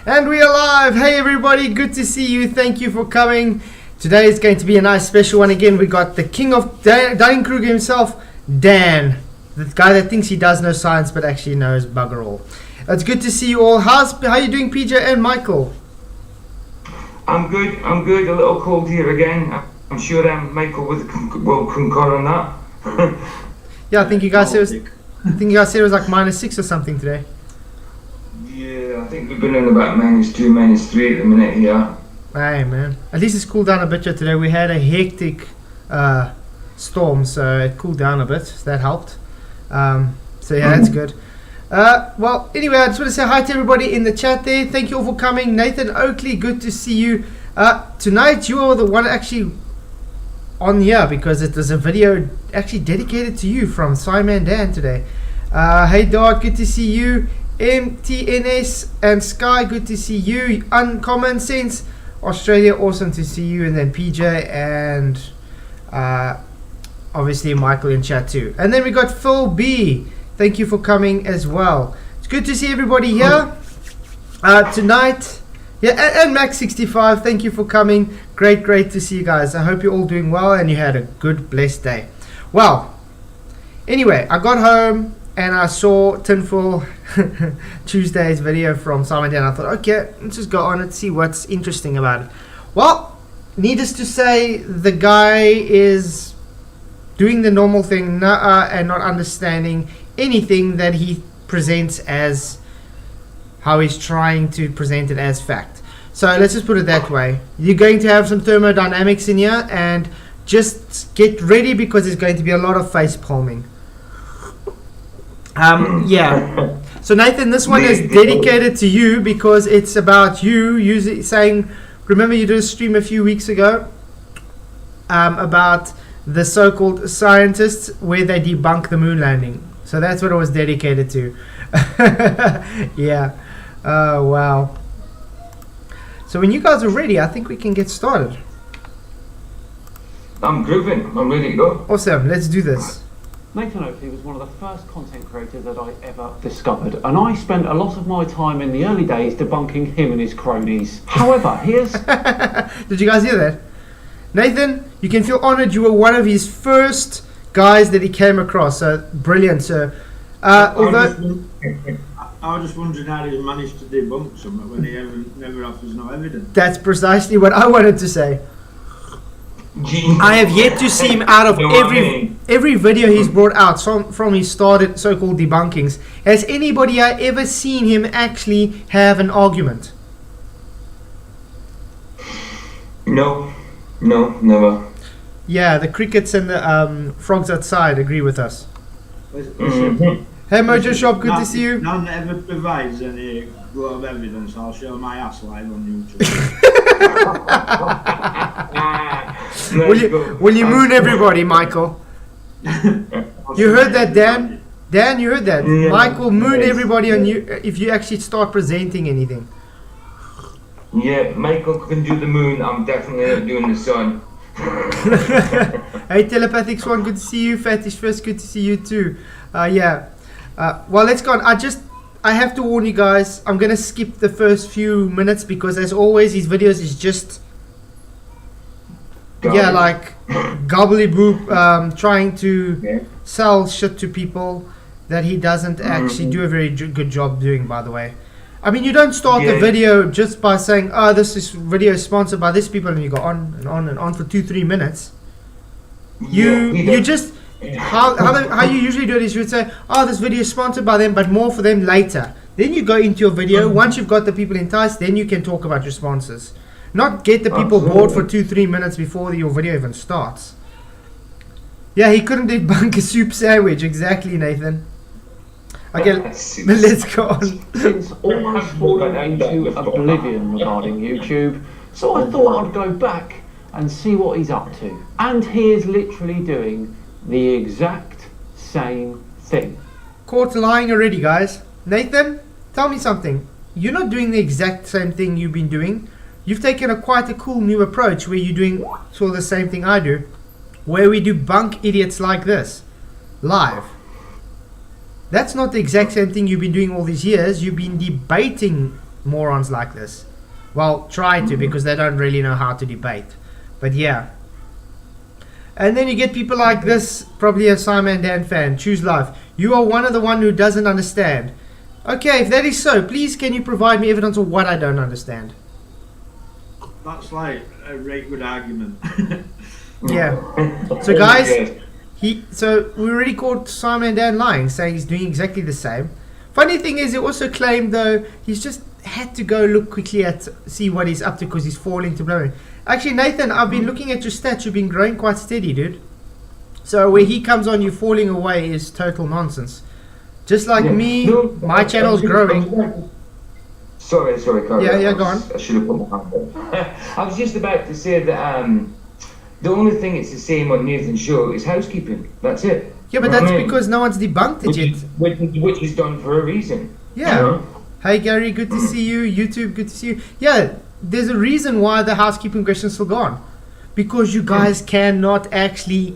And we are live. Hey everybody, good to see you. Thank you for coming. Today is going to be a nice special one again. We got the king of Kruger himself, Dan. The guy that thinks he does know science but actually knows bugger all. It's good to see you all. How are you doing, PJ and Michael? I'm good. A little cold here again. I'm sure Michael will concur on that. Yeah, I think you guys said it was like -6 or something today. Yeah, I think we've been in about -2, -3 at the minute here. Hey man, at least it's cooled down a bit here today. We had a hectic storm, so it cooled down a bit. So that helped. So yeah, that's good. Well, anyway, I just want to say hi to everybody in the chat there. Thank you all for coming. Nathan Oakley, good to see you. Tonight you are the one actually on here because it was a video actually dedicated to you from Scimandan today. Hey Dart, good to see you. MTNS and Sky, good to see you. Uncommon Sense Australia, awesome to see you. And then PJ and obviously Michael in chat too. And then we got Phil B, thank you for coming as well. It's good to see everybody here tonight. Yeah, and Max65, thank you for coming. Great to see you guys. I hope you're all doing well and you had a good blessed day. Well, anyway, I got home and I saw Tinfoil Tuesday's video from Scimandan. I thought, okay, let's just go on and see what's interesting about it. Well, needless to say, the guy is doing the normal thing and not understanding anything that he presents as how he's trying to present it as fact. So let's just put it that way. You're going to have some thermodynamics in here and just get ready because there's going to be a lot of face palming. Yeah. So Nathan, this one is dedicated to you because it's about you saying, remember you did a stream a few weeks ago about the so-called scientists where they debunk the moon landing. So that's what it was dedicated to. Yeah. Oh, wow. So when you guys are ready, I think we can get started. I'm grooving. I'm ready to go. Awesome. Let's do this. Nathan Oakley was one of the first content creators that I ever discovered, and I spent a lot of my time in the early days debunking him and his cronies. However, here's... Did you guys hear that? Nathan, you can feel honored you were one of his first guys that he came across. So brilliant, sir. Although... I was just wondering how he managed to debunk something when he never offers no evidence. That's precisely what I wanted to say. I have yet to see him out of every video he's brought out from his started so-called debunkings. Has anybody ever seen him actually have an argument? No, never. Yeah, the crickets and the frogs outside agree with us. Hey Mojo Shop, good to see you. None ever provides any lot of evidence. I'll show my ass live on YouTube. Will you moon everybody, Michael? You heard that, Dan? Dan, you heard that? Yeah. Michael, moon everybody on you if you actually start presenting anything. Yeah, Michael can do the moon. I'm definitely not doing the sun. Hey Telepathic Swan, good to see you. Fatish First, good to see you too. Yeah. Well, let's go on. I have to warn you guys, I'm going to skip the first few minutes because as always, his videos is just, yeah, like gobbledygook, trying to sell shit to people that he doesn't actually do a very good job doing, by the way. I mean, you don't start the video just by saying, oh, this video is sponsored by this people, and you go on and on and on for 2-3 minutes. You just... How you usually do it is you would say, oh, this video is sponsored by them, but more for them later. Then you go into your video. Once you've got the people enticed, then you can talk about your sponsors. Not get the people bored for 2-3 minutes before your video even starts. Yeah, he couldn't debunk a soup sandwich. Exactly, Nathan. Okay, let's go on. Since almost fallen into oblivion regarding YouTube, so I thought I'd go back and see what he's up to. And he is literally doing the exact same thing. Caught lying already, guys. Nathan, tell me something. You're not doing the exact same thing you've been doing. You've taken quite a cool new approach where you're doing sort of the same thing I do, where we do bunk idiots like this live. That's not the exact same thing you've been doing all these years. You've been debating morons like this. Well, try to, because they don't really know how to debate. But yeah. And then you get people like this, probably a Scimandan Dan fan, Choose Life. You are one of the one who doesn't understand. Okay, if that is so, please can you provide me evidence of what I don't understand? That's like a right good argument. Yeah. So guys, so we already caught Scimandan Dan lying, saying he's doing exactly the same. Funny thing is, he also claimed though he's just had to go look quickly at see what he's up to because he's falling to blowing. Actually, Nathan, I've been looking at your stats. You've been growing quite steady, dude. So where he comes on you falling away is total nonsense. Just like me, my channel's growing. Sorry, Carl. Yeah, go on. I should have put my hand up. I was just about to say that the only thing it's the same on Nathan's show is housekeeping. That's it. Yeah, but that's because no one's debunked it yet. Which is done for a reason. Yeah. Hey Gary, good to see you. YouTube, good to see you. Yeah, there's a reason why the housekeeping question's still gone. Because you guys cannot actually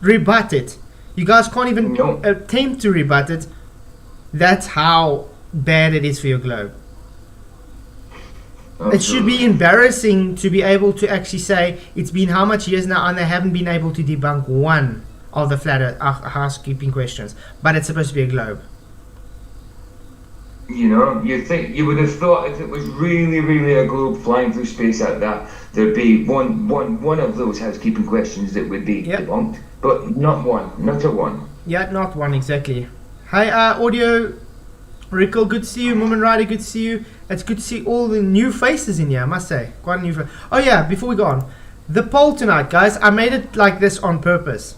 rebut it. You guys can't even attempt to rebut it. That's how bad it is for your globe. It should be embarrassing to be able to actually say it's been how much years now and they haven't been able to debunk one of the flat earth housekeeping questions, but it's supposed to be a globe. You know, you would have thought if it was really, really a globe flying through space like that, there'd be one of those housekeeping questions that would be debunked, but not a one. Yeah, not one exactly. Hi, Audio Rickle, good to see you. Moomin Rider, good to see you. It's good to see all the new faces in here, I must say. Quite a new face. Oh yeah, before we go on, the poll tonight, guys, I made it like this on purpose.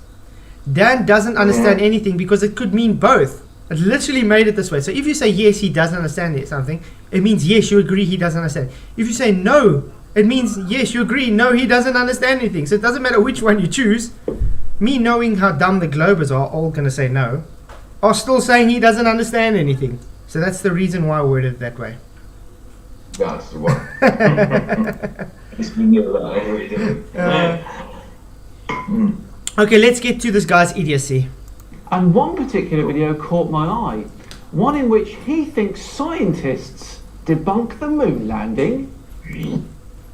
Dan doesn't understand anything because it could mean both. It literally made it this way. So if you say yes, he doesn't understand something, it means yes, you agree he doesn't understand. If you say no, it means yes, you agree, no, he doesn't understand anything. So it doesn't matter which one you choose. Me knowing how dumb the Globers are all going to say no, are still saying he doesn't understand anything. So that's the reason why I worded it that way. That's the one. It's been Okay, let's get to this guy's idiocy. And one particular video caught my eye. One in which he thinks scientists debunk the moon landing.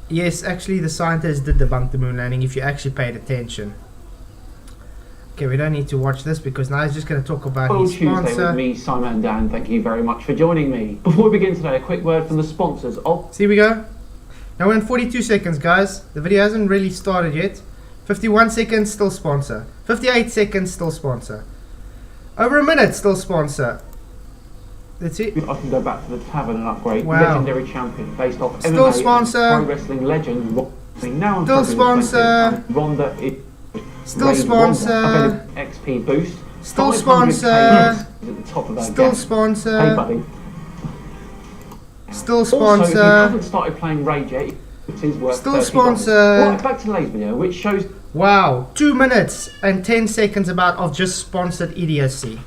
Yes, actually the scientists did debunk the moon landing if you actually paid attention. Okay, we don't need to watch this because now he's just going to talk about his sponsor. Tuesday with me, Scimandan Dan. Thank you very much for joining me. Before we begin today, a quick word from the sponsors of... See, we go. Now we're in 42 seconds, guys. The video hasn't really started yet. 51 seconds, still sponsor. 58 seconds, still sponsor. Over a minute, still sponsor. That's it. I can go back to the tavern and upgrade. Wow. Legendary champion based off still MMA sponsor. Pro wrestling legend. Now still sponsor. Ronda is still sponsor. XP boost. Still sponsor. At the top of still gap. sponsor. Hey buddy. Still sponsor. Also, if you haven't started playing Rage yet, it is worth still $30. sponsor. Right, back to today's video, which shows. Wow, 2 minutes and 10 seconds of just sponsored idiocy.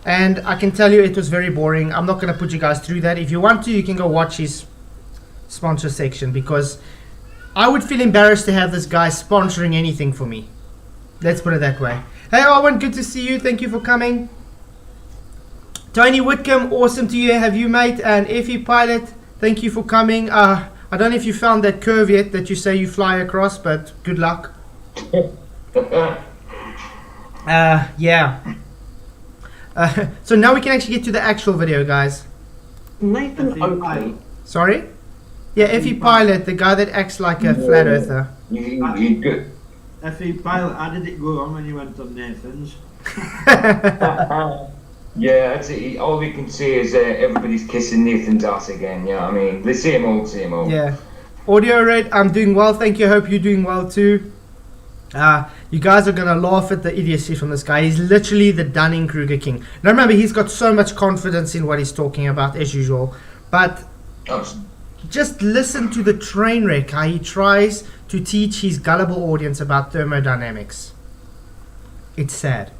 And I can tell you it was very boring. I'm not going to put you guys through that. If you want to, you can go watch his sponsor section because I would feel embarrassed to have this guy sponsoring anything for me. Let's put it that way. Hey Owen, good to see you. Thank you for coming. Tony Whitcomb, awesome to have you, mate. And Effie Pilot, thank you for coming. I don't know if you found that curve yet that you say you fly across, but good luck. Yeah. So now we can actually get to the actual video, guys. Nathan Oakley. Sorry? Yeah, Effie Pilot, the guy that acts like a flat earther. You good. Effie Pilot, how did it go on when you went on Nathan's? Yeah, that's it. All we can say is everybody's kissing Nathan's ass again. Yeah, I mean, the same old, same old. Yeah. Audio Red, I'm doing well. Thank you. Hope you're doing well too. You guys are going to laugh at the idiocy from this guy. He's literally the Dunning-Kruger king. Now remember, he's got so much confidence in what he's talking about as usual. But just listen to the train wreck, how he tries to teach his gullible audience about thermodynamics. It's sad.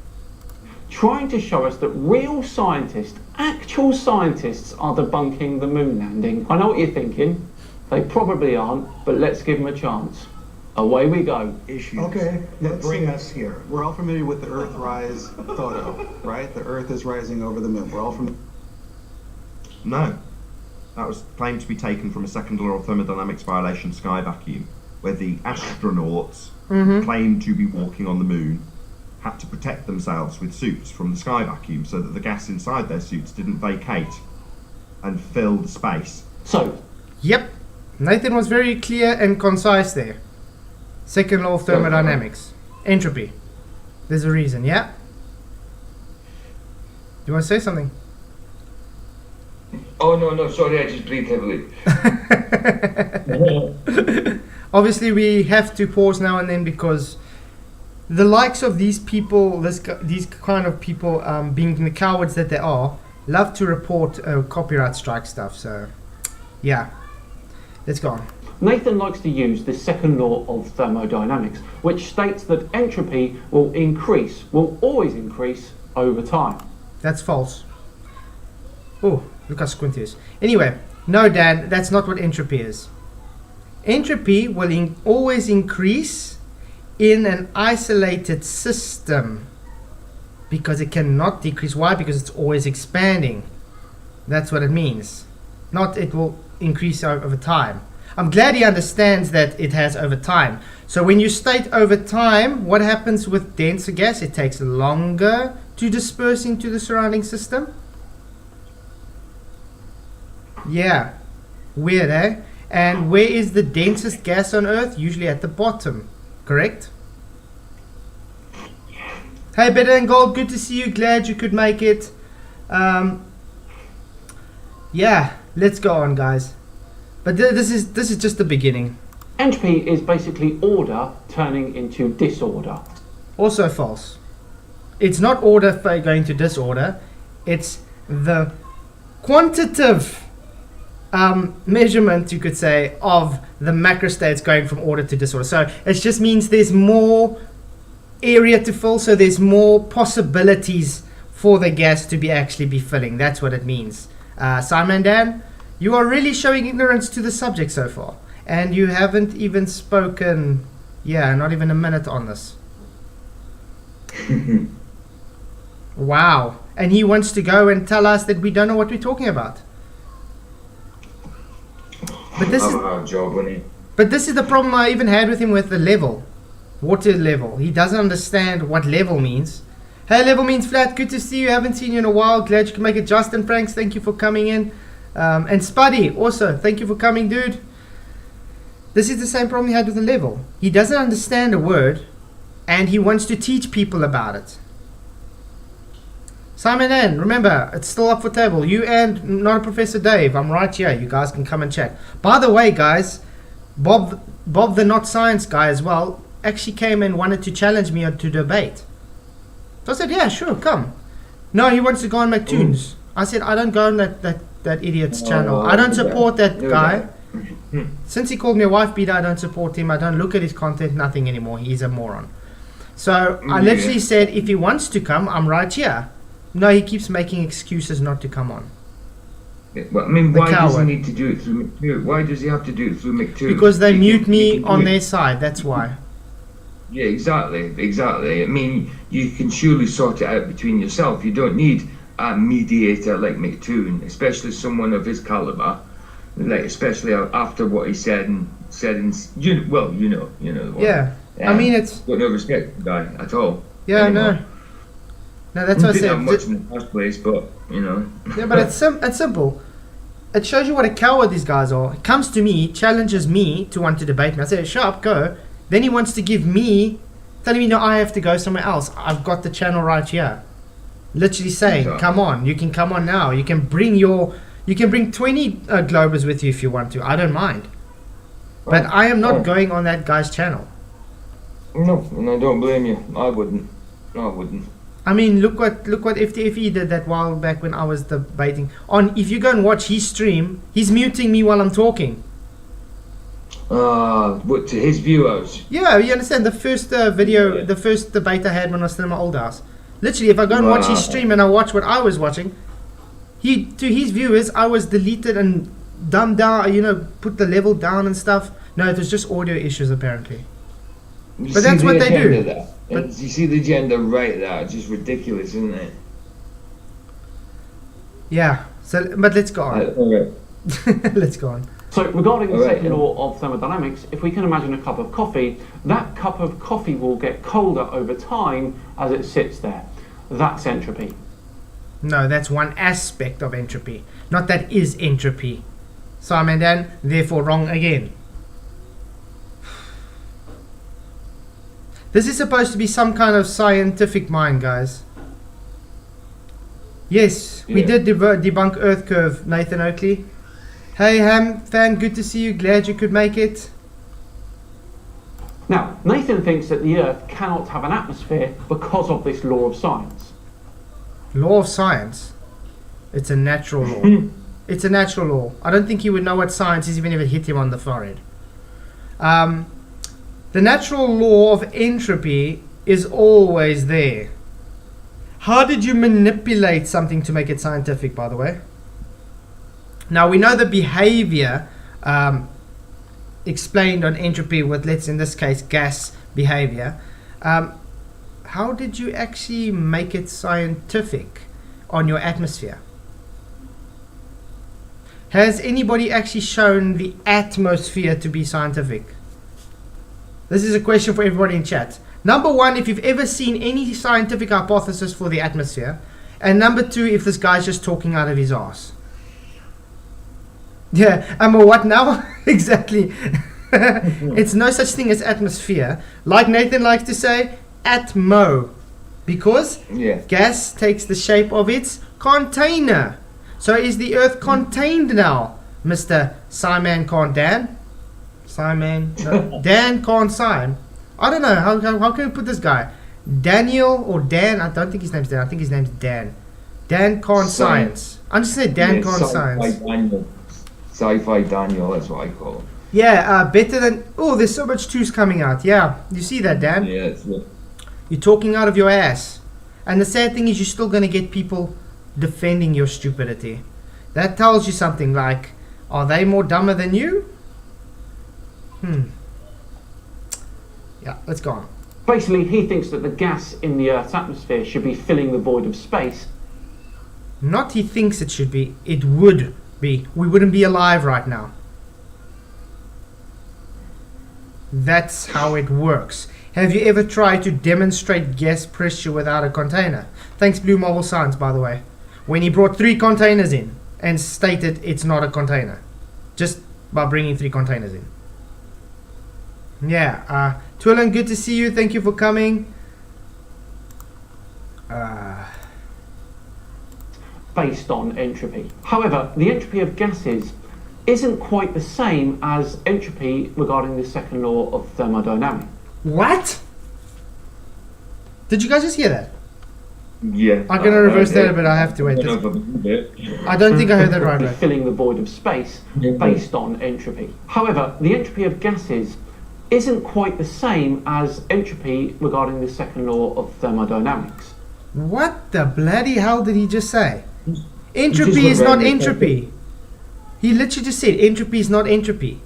Trying to show us that real scientists, actual scientists, are debunking the moon landing. I know what you're thinking. They probably aren't, but let's give them a chance. Away we go. Issues Okay, that bring us here. here. We're all familiar with the Earthrise photo, right? The Earth is rising over the moon. We're all familiar. No. That was claimed to be taken from a second law of thermodynamics violation, sky vacuum, where the astronauts claimed to be walking on the moon had to protect themselves with suits from the sky vacuum so that the gas inside their suits didn't vacate and fill the space. So, Yep. Nathan was very clear and concise there. Second law of thermodynamics. Entropy. There's a reason, yeah? You want to say something? Oh, no, sorry, I just breathed heavily. Obviously, we have to pause now and then because the likes of these people, these kind of people, being the cowards that they are, love to report copyright strike stuff. So, yeah. Let's go on. Nathan likes to use the second law of thermodynamics, which states that entropy will always increase over time. That's false. Oh, look how squinty is. Anyway, no, Dan, that's not what entropy is. Entropy will always increase in an isolated system because it cannot decrease. Why? Because it's always expanding. That's what it means. Not it will increase over time. I'm glad he understands that it has over time. So when you state over time, what happens with denser gas? It takes longer to disperse into the surrounding system. Yeah, weird, eh? And where is the densest gas on Earth? Usually at the bottom, correct? Hey, Better and Gold, good to see you. Glad you could make it. Yeah, let's go on, guys. But this is just the beginning. Entropy is basically order turning into disorder. Also false. It's not order going to disorder. It's the quantitative measurement, you could say, of the macro states going from order to disorder. So it just means there's more area to fill, so there's more possibilities for the gas to actually be filling. That's what it means. Scimandan, you are really showing ignorance to the subject so far. And you haven't even spoken, not even a minute on this. Wow. And he wants to go and tell us that we don't know what we're talking about. But this is a hard job, wasn't he? But this is the problem I even had with him with the level. Water level. He doesn't understand what level means. Hey, level means flat. Good to see you. Haven't seen you in a while. Glad you can make it. Justin Franks, thank you for coming in. And Spuddy, also, thank you for coming, dude. This is the same problem he had with the level. He doesn't understand a word, and he wants to teach people about it. Scimandan, remember, it's still up for table. You and not a Professor Dave. I'm right here. You guys can come and check. By the way, guys, Bob the not science guy as well, actually came and wanted to challenge me to debate. So I said, yeah, sure, come. No, he wants to go on make tunes. I said, I don't go on that idiot's channel. I don't support that guy. Since he called me a wife beater, I don't support him. I don't look at his content, nothing anymore. He's a moron. So I literally said, if he wants to come, I'm right here. No, he keeps making excuses not to come on. Well, I mean, why does he need to do it through McTwo? Why does he have to do it through McTwo? Because they mute me on their side, that's why. Yeah, exactly. I mean, you can surely sort it out between yourself. You don't need a mediator like McToon, especially someone of his caliber, like especially after what he said in you know. Yeah, I mean it's got no respect for the guy at all. Yeah, no, that's what I said. Didn't have much in the first place, but you know. Yeah, but it's simple. It shows you what a coward these guys are. He comes to me, challenges me to want to debate me. I say, shut up, go. Then he wants to give me, telling me, no, I have to go somewhere else. I've got the channel right here. Literally saying, come on, you can come on now. You can bring 20 Globers with you if you want to. I don't mind. But I am not going on that guy's channel. No, and I don't blame you. I wouldn't. I mean, look what FTFE did that while back when I was debating. If you go and watch his stream, he's muting me while I'm talking. What, to his viewers? Yeah, you understand, the first the first debate I had when I was still in my old house. Literally, if I go and watch his stream and I watch what I was watching, to his viewers, I was deleted and dumbed down, put the level down and stuff. No, it was just audio issues apparently. But that's what they do. But you see the agenda right there, it's just ridiculous, isn't it? Yeah, but let's go on. Let's go on. So regarding the Alright, second law of thermodynamics, if we can imagine a cup of coffee, that cup of coffee will get colder over time as it sits there. That's entropy. No, that's one aspect of entropy. Not that is entropy. Scimandan, therefore wrong again. This is supposed to be some kind of scientific mind, guys. Yes, we Yeah. did debunk Earth curve, Nathan Oakley. Hey Ham, fan, good to see you. Glad you could make it. Now, Nathan thinks that the Earth cannot have an atmosphere because of this law of science. Law of science. It's a natural law. It's a natural law. I don't think he would know what science is even if it hit him on the forehead. The natural law of entropy is always there. How did you manipulate something to make it scientific, by the way? Now, we know the behavior explained on entropy with, let's in this case, gas behavior. How did you actually make it scientific on your atmosphere? Has anybody actually shown the atmosphere to be scientific? This is a question for everybody in chat. Number one, if you've ever seen any scientific hypothesis for the atmosphere. And number two, if this guy's just talking out of his ass. Yeah, I'm a what now? Exactly. It's no such thing as atmosphere. Like Nathan likes to say, atmo. Because Yeah. gas takes the shape of its container. So is the Earth contained now, Mr. Scimandan Dan? Dan can't sign. I don't know, how can we put this guy? Daniel or Dan? I don't think his name's Dan, I think his name's Dan. Dan can't science. I'm just saying Dan can't science. Daniel. Sci-fi Daniel, that's what I call him. Yeah, better than... Oh, there's so much twos coming out. Yeah, you see that, Dan? Yeah, it's You're talking out of your ass. And the sad thing is you're still going to get people defending your stupidity. That tells you something like, are they more dumber than you? Yeah, let's go on. Basically, he thinks that the gas in the Earth's atmosphere should be filling the void of space. Not he thinks it should be, it would be. We wouldn't be alive right now. That's how it works. Have you ever tried to demonstrate gas pressure without a container? Thanks Blue Marble Science, by the way. When he brought 3 containers in and stated it's not a container. Just by bringing 3 containers in. Yeah, Twillen, good to see you. Thank you for coming. Based on entropy. However, the entropy of gases isn't quite the same as entropy regarding the second law of thermodynamics. What? Did you guys just hear that? Yeah. I'm gonna reverse that, but I have to wait. I don't think I heard that right. Right. Filling the void of space based on entropy. However, the entropy of gases isn't quite the same as entropy regarding the second law of thermodynamics. What the bloody hell did he just say? Entropy is not entropy. He literally just said entropy is not entropy.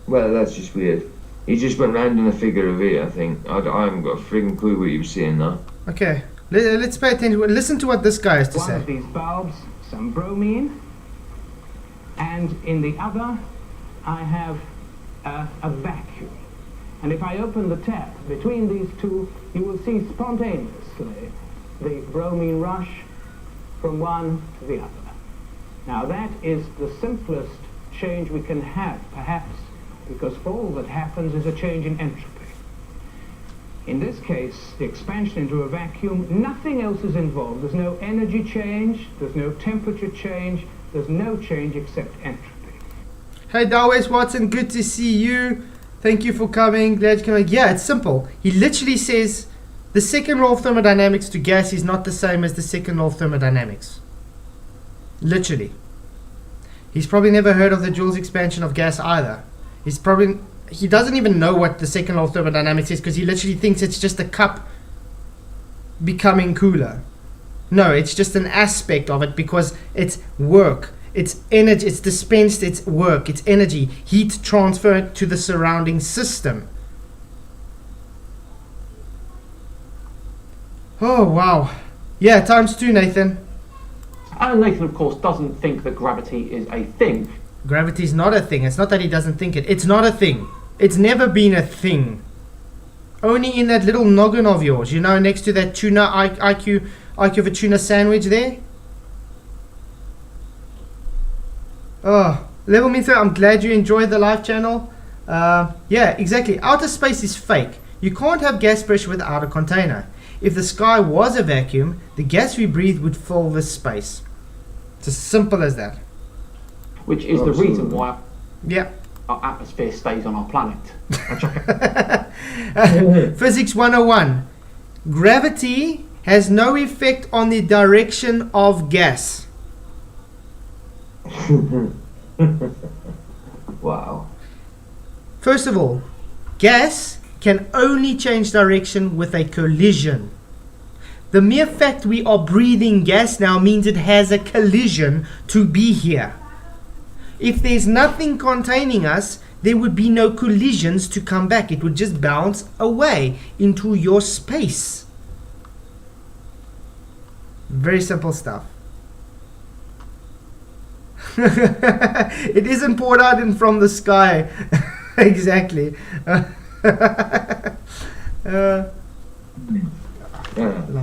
Well, that's just weird. He just went round in a figure of 8, I think. I haven't got a frigging clue what he was saying now. Okay, let's pay attention. Listen to what this guy has to One say. of these bulbs, some bromine, and in the other, I have a vacuum. And if I open the tap between these two, you will see spontaneously the bromine rush from one to the other. Now that is the simplest change we can have, perhaps, because all that happens is a change in entropy. In this case, the expansion into a vacuum, nothing else is involved. There's no energy change, there's no temperature change, there's no change except entropy. Hey Darwes Watson, good to see you. Thank you for coming. Glad you came. Yeah, it's simple. He literally says the second law of thermodynamics to gas is not the same as the second law of thermodynamics. Literally. He's probably never heard of the Joule's expansion of gas either. He doesn't even know what the second law of thermodynamics is because he literally thinks it's just a cup becoming cooler. No, it's just an aspect of it because it's work. It's energy, it's dispensed, it's work, it's energy, heat transferred to the surrounding system. Oh, wow. Yeah, times 2, Nathan. And Nathan, of course, doesn't think that gravity is a thing. Gravity is not a thing. It's not that he doesn't think it. It's not a thing. It's never been a thing. Only in that little noggin of yours, you know, next to that tuna IQ of a tuna sandwich there. Oh, Level Me Through, I'm glad you enjoyed the live channel. Yeah, exactly. Outer space is fake. You can't have gas pressure without a container. If the sky was a vacuum, the gas we breathe would fill this space. It's as simple as that. Which is the reason why Yeah. our atmosphere stays on our planet. Physics 101. Gravity has no effect on the direction of gas. Wow. First of all, gas can only change direction with a collision. The mere fact we are breathing gas now means it has a collision to be here. If there's nothing containing us, there would be no collisions to come back. It would just bounce away into your space. Very simple stuff. It isn't poured out in from the sky. Exactly. Love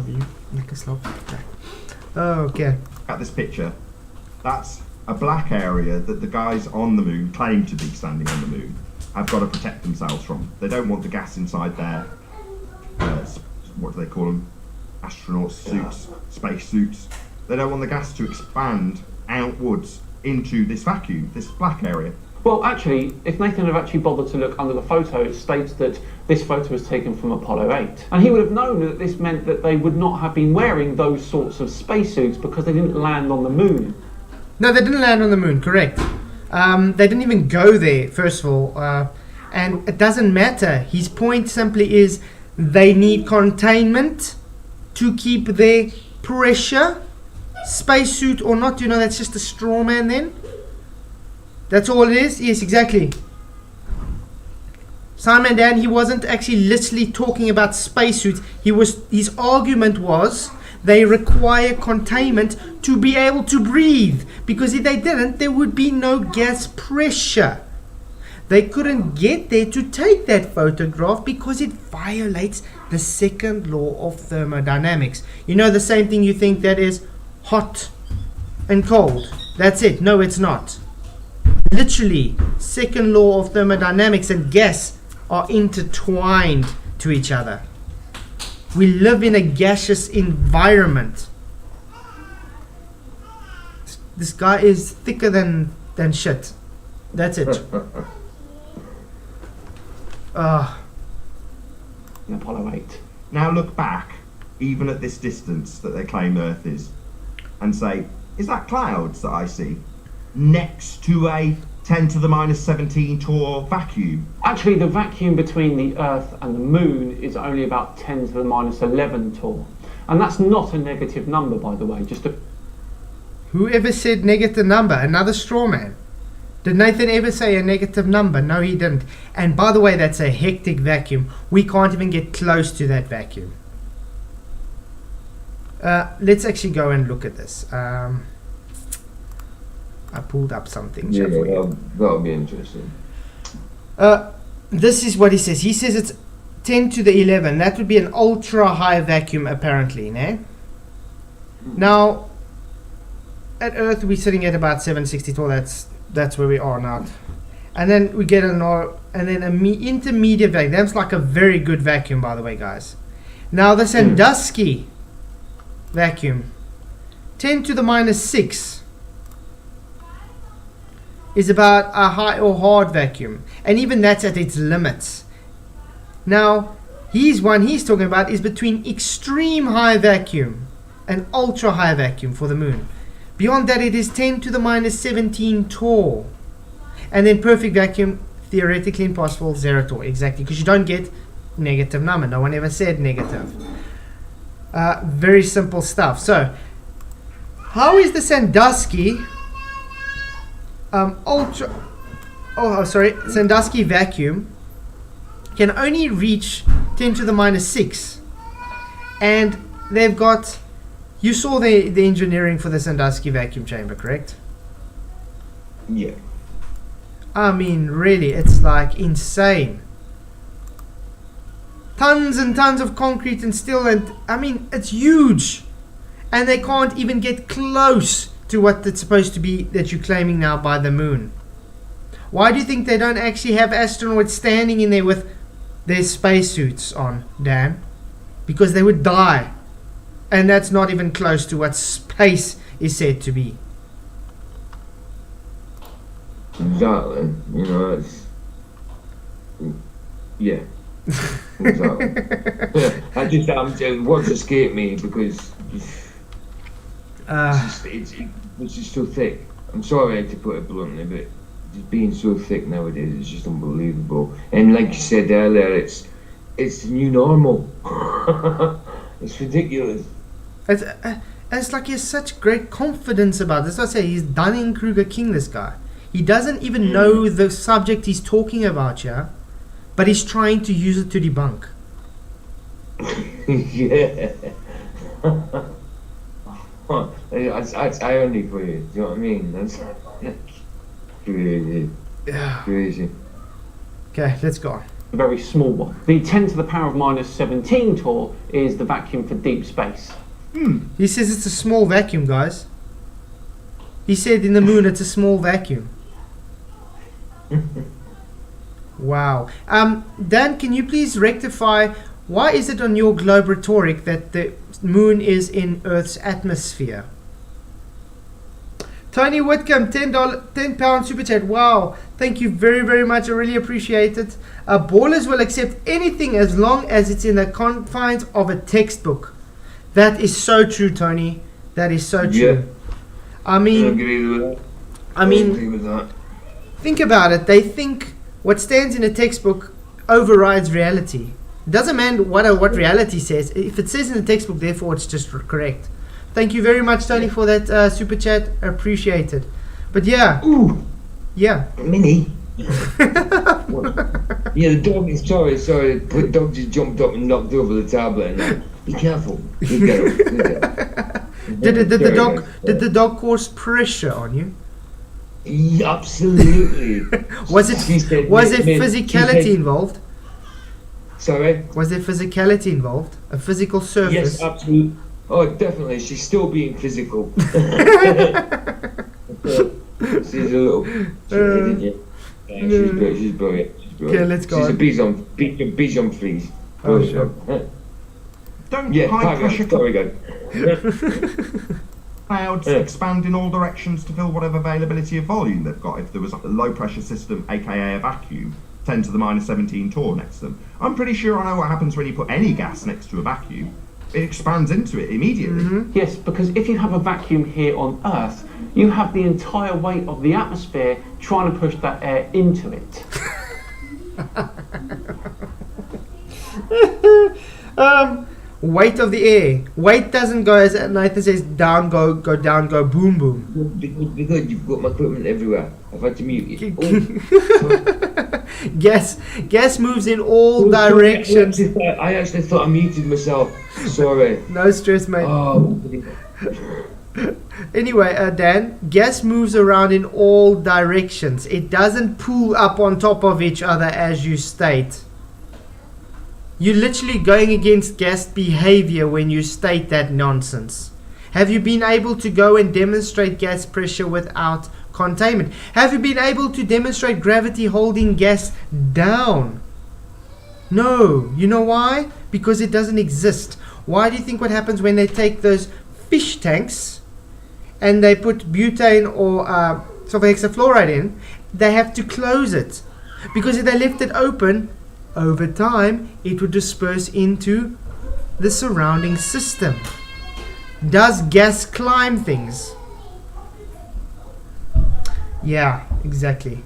you. Make a slope. Okay. At this picture, that's a black area that the guys on the moon claim to be standing on the moon have got to protect themselves from. They don't want the gas inside their, what do they call them? Astronaut suits, space suits. They don't want the gas to expand outwards into this vacuum, this black area. Well, actually, if Nathan had actually bothered to look under the photo, it states that this photo was taken from Apollo 8. And he would have known that this meant that they would not have been wearing those sorts of spacesuits because they didn't land on the moon. No, they didn't land on the moon, correct. They didn't even go there, first of all. And it doesn't matter. His point simply is they need containment to keep their pressure, spacesuit or not. You know, that's just a straw man then. That's all it is? Yes, exactly. Scimandan, he wasn't actually literally talking about spacesuits. His argument was they require containment to be able to breathe. Because if they didn't, there would be no gas pressure. They couldn't get there to take that photograph because it violates the second law of thermodynamics. You know, the same thing you think that is hot and cold. That's it. No, it's not. Literally, second law of thermodynamics and gas are intertwined to each other. We live in a gaseous environment. This guy is thicker than shit. That's it. In Apollo 8. Now look back, even at this distance that they claim Earth is, and say, is that clouds that I see next to a 10 to the minus 17 torr vacuum? Actually, the vacuum between the Earth and the Moon is only about 10 to the minus 11 torr. And that's not a negative number, by the way. Whoever said negative number? Another straw man. Did Nathan ever say a negative number? No, he didn't. And by the way, that's a hectic vacuum. We can't even get close to that vacuum. Let's actually go and look at this. I pulled up something. Yeah, that'll be interesting. This is what he says. He says it's 10 to the 11. That would be an ultra high vacuum, apparently. Né? Now, at Earth, we're sitting at about 762. That's where we are now. And then we get an intermediate vacuum. That's like a very good vacuum, by the way, guys. Now, the Sandusky vacuum, 10 to the minus 6, is about a high or hard vacuum. And even that's at its limits. Now, he's talking about is between extreme high vacuum and ultra high vacuum for the moon. Beyond that, it is 10 to the minus 17 torr. And then perfect vacuum, theoretically impossible, 0 torr. Exactly, because you don't get negative number. No one ever said negative. Very simple stuff. So, how is the Sandusky Sandusky vacuum can only reach 10 to the minus 6, and they've got You saw the engineering for the Sandusky vacuum chamber, correct? Yeah. I mean, really, it's like insane. Tons and tons of concrete and steel, and I mean, it's huge. And they can't even get close to what it's supposed to be that you're claiming now by the moon. Why do you think they don't actually have astronauts standing in there with their spacesuits on, Dan? Because they would die. And that's not even close to what space is said to be. Exactly. You know, it's... Yeah. Exactly. Words escape me because it's just so thick. I'm sorry to put it bluntly, but just being so thick nowadays is just unbelievable. And like you said earlier, it's the new normal. It's ridiculous. It's like he has such great confidence about this. I say he's Dunning-Kruger king, this guy. He doesn't even know the subject he's talking about here, but he's trying to use it to debunk. Yeah. That's irony for you. Do you know what I mean? That's crazy. Yeah. Crazy. Okay, let's go on. A very small one. The 10 to the power of minus 17 torr is the vacuum for deep space. He says it's a small vacuum, guys. He said in the moon it's a small vacuum. Wow. Dan, can you please rectify, why is it on your globe rhetoric that the moon is in Earth's atmosphere? Tony Whitcomb, £10 super chat. Wow, thank you very, very much. I really appreciate it. Ballers will accept anything as long as it's in the confines of a textbook. That is so true, Tony. That is so true. Yeah. I mean, I agree with that. I mean, agree with that. think about it. They think what stands in a textbook overrides reality. It doesn't matter what reality says. If it says in the textbook, therefore it's just correct. Thank you very much, Tony, for that super chat. I appreciate it. But yeah. Ooh. Yeah. Mini. Yeah, the dog is sorry. The dog just jumped up and knocked over the tablet. And like, be careful. Be careful. Did the dog cause pressure on you? Yeah, absolutely. Was there physicality involved? Sorry? Was there physicality involved? A physical surface? Yes, absolutely. Oh, definitely. She's still being physical. She's a little... She's brilliant. Okay, let's go. She's a Bichon freeze. Oh, sure. Don't Yeah, high pressure go. clouds expand in all directions to fill whatever availability of volume they've got. If there was a low pressure system, aka a vacuum, 10 to the minus 17 torr next to them. I'm pretty sure I know what happens when you put any gas next to a vacuum. It expands into it immediately. Yes, because if you have a vacuum here on Earth, you have the entire weight of the atmosphere trying to push that air into it. Weight of the air. Weight doesn't go, as Nathan says, down, go down, go boom, boom. Because you've got my equipment everywhere. I've had to mute it. Gas moves in all directions. I actually thought I muted myself. Sorry. No stress, mate. Oh. Anyway, Dan, gas moves around in all directions. It doesn't pool up on top of each other as you state. You're literally going against gas behavior when you state that nonsense. Have you been able to go and demonstrate gas pressure without containment? Have you been able to demonstrate gravity holding gas down? No. You know why? Because it doesn't exist. Why do you think what happens when they take those fish tanks and they put butane or sulfur hexafluoride in? They have to close it. Because if they left it open, over time, it would disperse into the surrounding system. Does gas climb things? Yeah, exactly.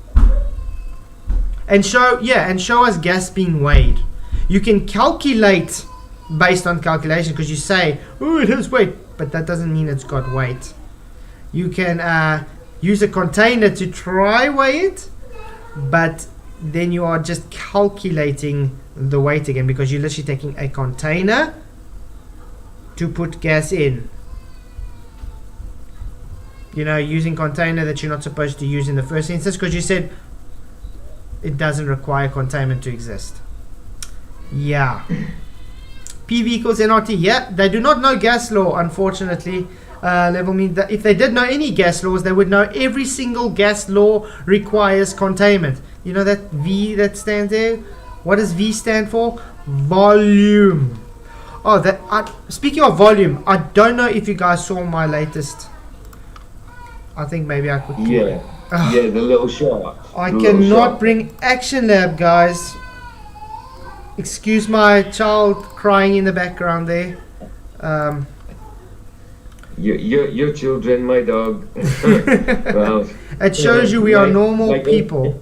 And show us gas being weighed. You can calculate based on calculation because you say, oh, it has weight, but that doesn't mean it's got weight. You can use a container to try weigh it, but then you are just calculating the weight again because you're literally taking a container to put gas in. you know, using container that you're not supposed to use in the first instance because you said it doesn't require containment to exist. Yeah. PV equals nRT. Yeah, they do not know gas law, unfortunately. Level mean that if they did know any gas laws, they would know every single gas law requires containment. You know that V that stands there? What does V stand for? Volume. Oh, speaking of volume, I don't know if you guys saw my latest. I think maybe I could keep it. Yeah, the little shot. I cannot bring Action Lab, guys. Excuse my child crying in the background there. Your children, my dog. Well, it shows you we are normal people.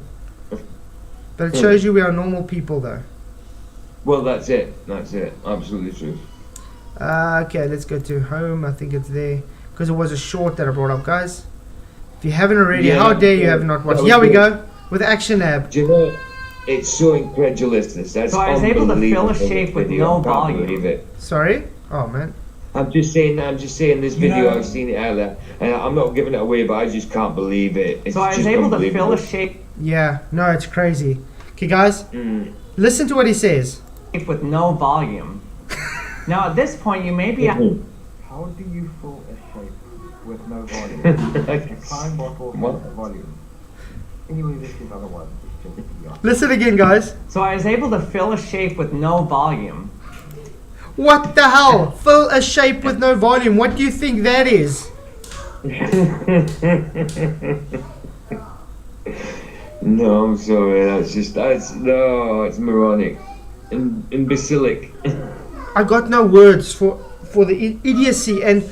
But it shows you we are normal people, though. Well, that's it. Absolutely true. Okay, let's go to home. I think it's there. Because it was a short that I brought up, guys. If you haven't already, how dare you have not watched. Here we go. With Action Lab. Do you know, it's so incredulous. That's So I was able to fill a shape with no volume. Believe it. Sorry? Oh, man. I'm just saying this video, I've seen it earlier, and I'm not giving it away, but I just can't believe it. It's So I was able to fill a shape Yeah, no, it's crazy. Okay, guys, listen to what he says. with no volume. Now at this point you may be How do you fill a shape with no volume? A Klein bottle has a volume. Anyway, this is other one. It's just beyond. Listen again, guys. So I was able to fill a shape with no volume. What the hell? Fill a shape with no volume. What do you think that is? No, I'm sorry. It's moronic, imbecilic. I got no words for the idiocy, and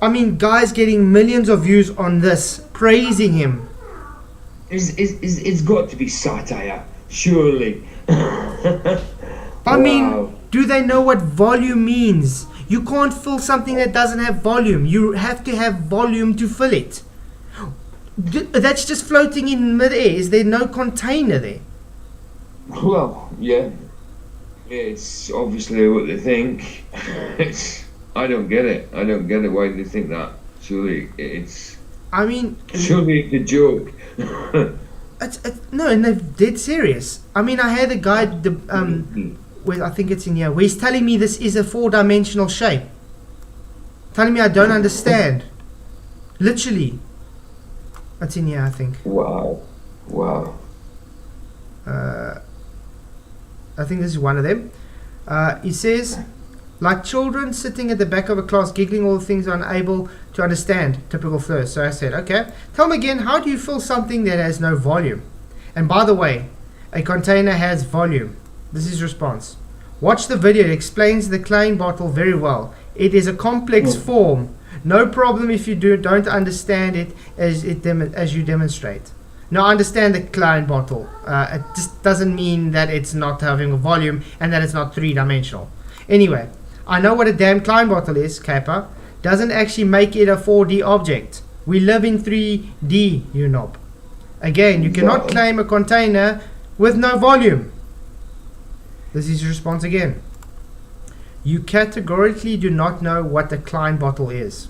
I mean, guys getting millions of views on this, praising him. It's got to be satire, surely. I mean, do they know what volume means? You can't fill something that doesn't have volume. You have to have volume to fill it. That's just floating in midair. Is there no container there? Well, yeah. It's obviously what they think. I don't get it. I don't get it. Why do they think that? Surely it's. I mean. Surely it's a joke. No, and they're dead serious. I mean, I had a guy. Where I think it's in here. Where he's telling me this is a 4-dimensional shape. Telling me I don't understand. Literally. That's in here, I think. Wow. I think this is one of them. He says, like children sitting at the back of a class giggling all the things unable to understand. Typical first. So I said, okay. Tell me again, how do you fill something that has no volume? And by the way, a container has volume. This is response. Watch the video. It explains the Klein bottle very well. It is a complex form. No problem if you don't understand it as you demonstrate. Now, I understand the Klein bottle. It just doesn't mean that it's not having a volume and that it's not 3-dimensional. Anyway, I know what a damn Klein bottle is, Kappa. Doesn't actually make it a 4D object. We live in 3D, you knob. Again, you cannot claim a container with no volume. This is his response again. You categorically do not know what the Klein bottle is.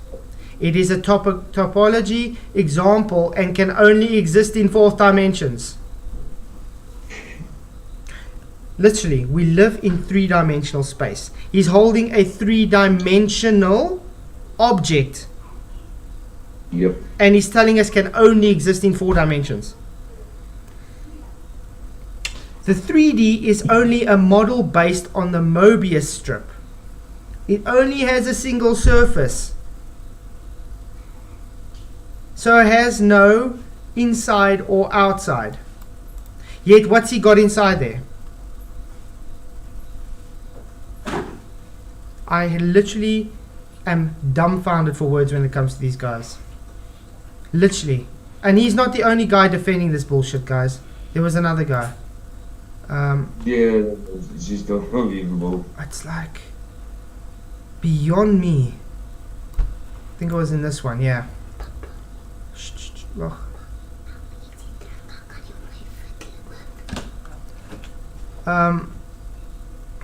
It is a topology example and can only exist in 4th dimensions. Literally, we live in 3-dimensional space. He's holding a 3-dimensional object. Yep. And he's telling us can only exist in 4 dimensions. The 3D is only a model based on the Mobius strip. It only has a single surface. So it has no inside or outside. Yet what's he got inside there? I literally am dumbfounded for words when it comes to these guys. Literally. And he's not the only guy defending this bullshit, guys. There was another guy. Yeah, it's just unbelievable. It's like beyond me. I think it was in this one, yeah.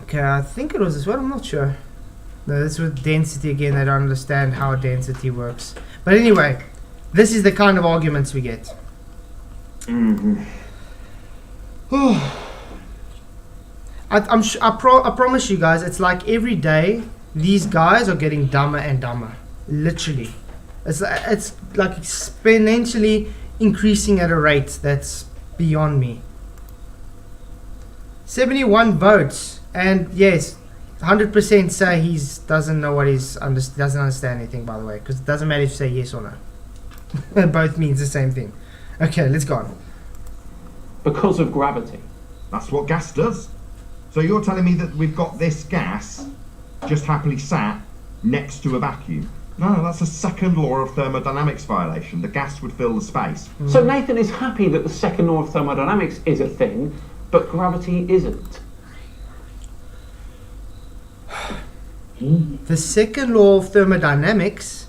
Okay, I think it was this one, I'm not sure. No, this was density again. I don't understand how density works. But anyway, This is the kind of arguments we get. I promise you guys, it's like every day these guys are getting dumber and dumber. Literally, it's like exponentially increasing at a rate that's beyond me. 71 votes, and yes, 100% say he doesn't know what doesn't understand anything. By the way, because it doesn't matter if you say yes or no. Both means the same thing. Okay, let's go on. Because of gravity. That's what gas does. So you're telling me that we've got this gas just happily sat next to a vacuum? No, that's a second law of thermodynamics violation. The gas would fill the space. So Nathan is happy that the second law of thermodynamics is a thing, but gravity isn't. The second law of thermodynamics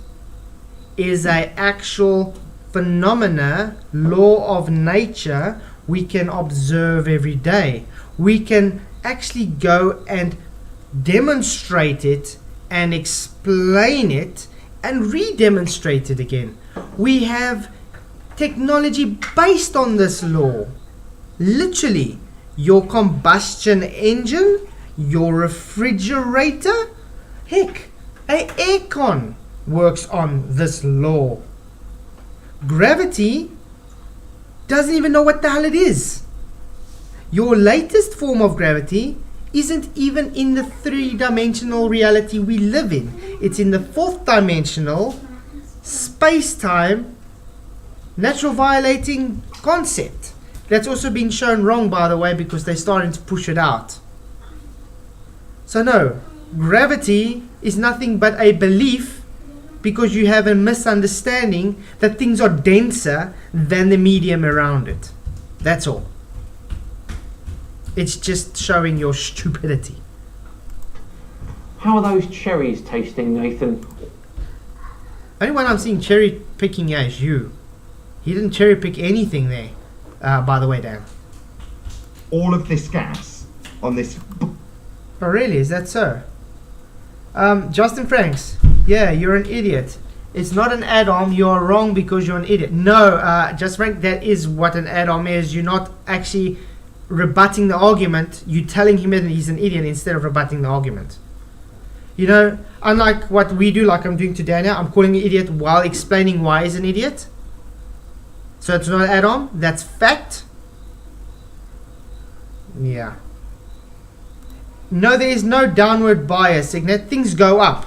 is an actual phenomena, law of nature we can observe every day. We can actually go and demonstrate it and explain it and re-demonstrate it again. We have technology based on this law. Literally, your combustion engine, your refrigerator, heck, an aircon works on this law. Gravity doesn't even know what the hell it is. Your latest form of gravity isn't even in the three-dimensional reality we live in. It's in the fourth dimensional space-time natural violating concept. That's also been shown wrong, by the way, because they're starting to push it out. So no, gravity is nothing but a belief, because you have a misunderstanding that things are denser than the medium around it. That's all. It's just showing your stupidity. How are those cherries tasting, Nathan? Only one I'm seeing cherry picking here is you. He didn't cherry pick anything there, by the way, Dan. All of this gas on this... Oh really, is that so? Justin Franks, yeah, you're an idiot. It's not an add-on, you're wrong because you're an idiot. No, Justin Frank, that is what an add-on is. You're not actually rebutting the argument, you're telling him that he's an idiot instead of rebutting the argument. You know, unlike what we do, like I'm doing today now, I'm calling him an idiot while explaining why he's an idiot. So it's not an add-on, that's fact. Yeah. No, there is no downward bias, Signet. Things go up.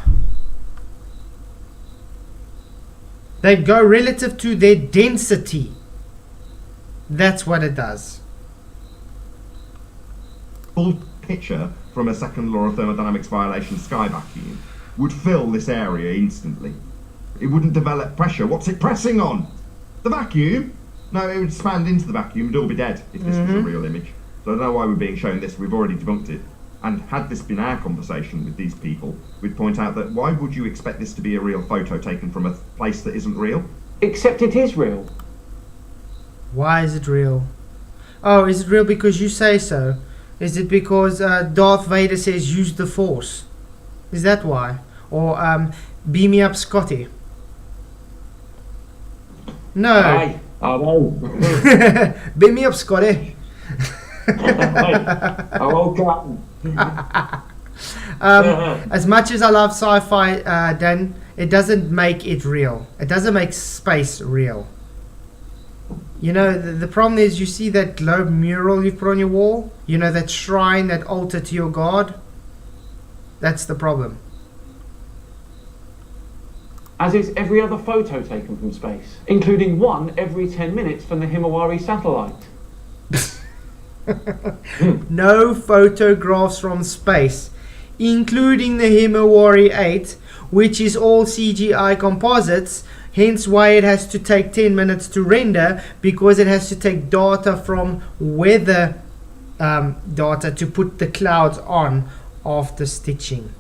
They go relative to their density. That's what it does. Full picture from a second law of thermodynamics violation sky vacuum would fill this area instantly. It wouldn't develop pressure. What's it pressing on? The vacuum? No, it would expand into the vacuum and all be dead if this was a real image. So I don't know why we're being shown this. We've already debunked it. And had this been our conversation with these people, we'd point out that why would you expect this to be a real photo taken from a place that isn't real? Except it is real. Why is it real? Oh, is it real because you say so? Is it because Darth Vader says use the Force? Is that why? Or beam me up, Scotty? No. Aye, I know. Beam me up, Scotty. I woke up. As much as I love sci-fi, Dan, it doesn't make it real. It doesn't make space real. You know, the problem is, you see that globe mural you've put on your wall? You know, that shrine, that altar to your god? That's the problem. As is every other photo taken from space, including one every 10 minutes from the Himawari satellite. No photographs from space, including the Himawari 8, which is all CGI composites, hence why it has to take 10 minutes to render, because it has to take data from weather data to put the clouds on after stitching.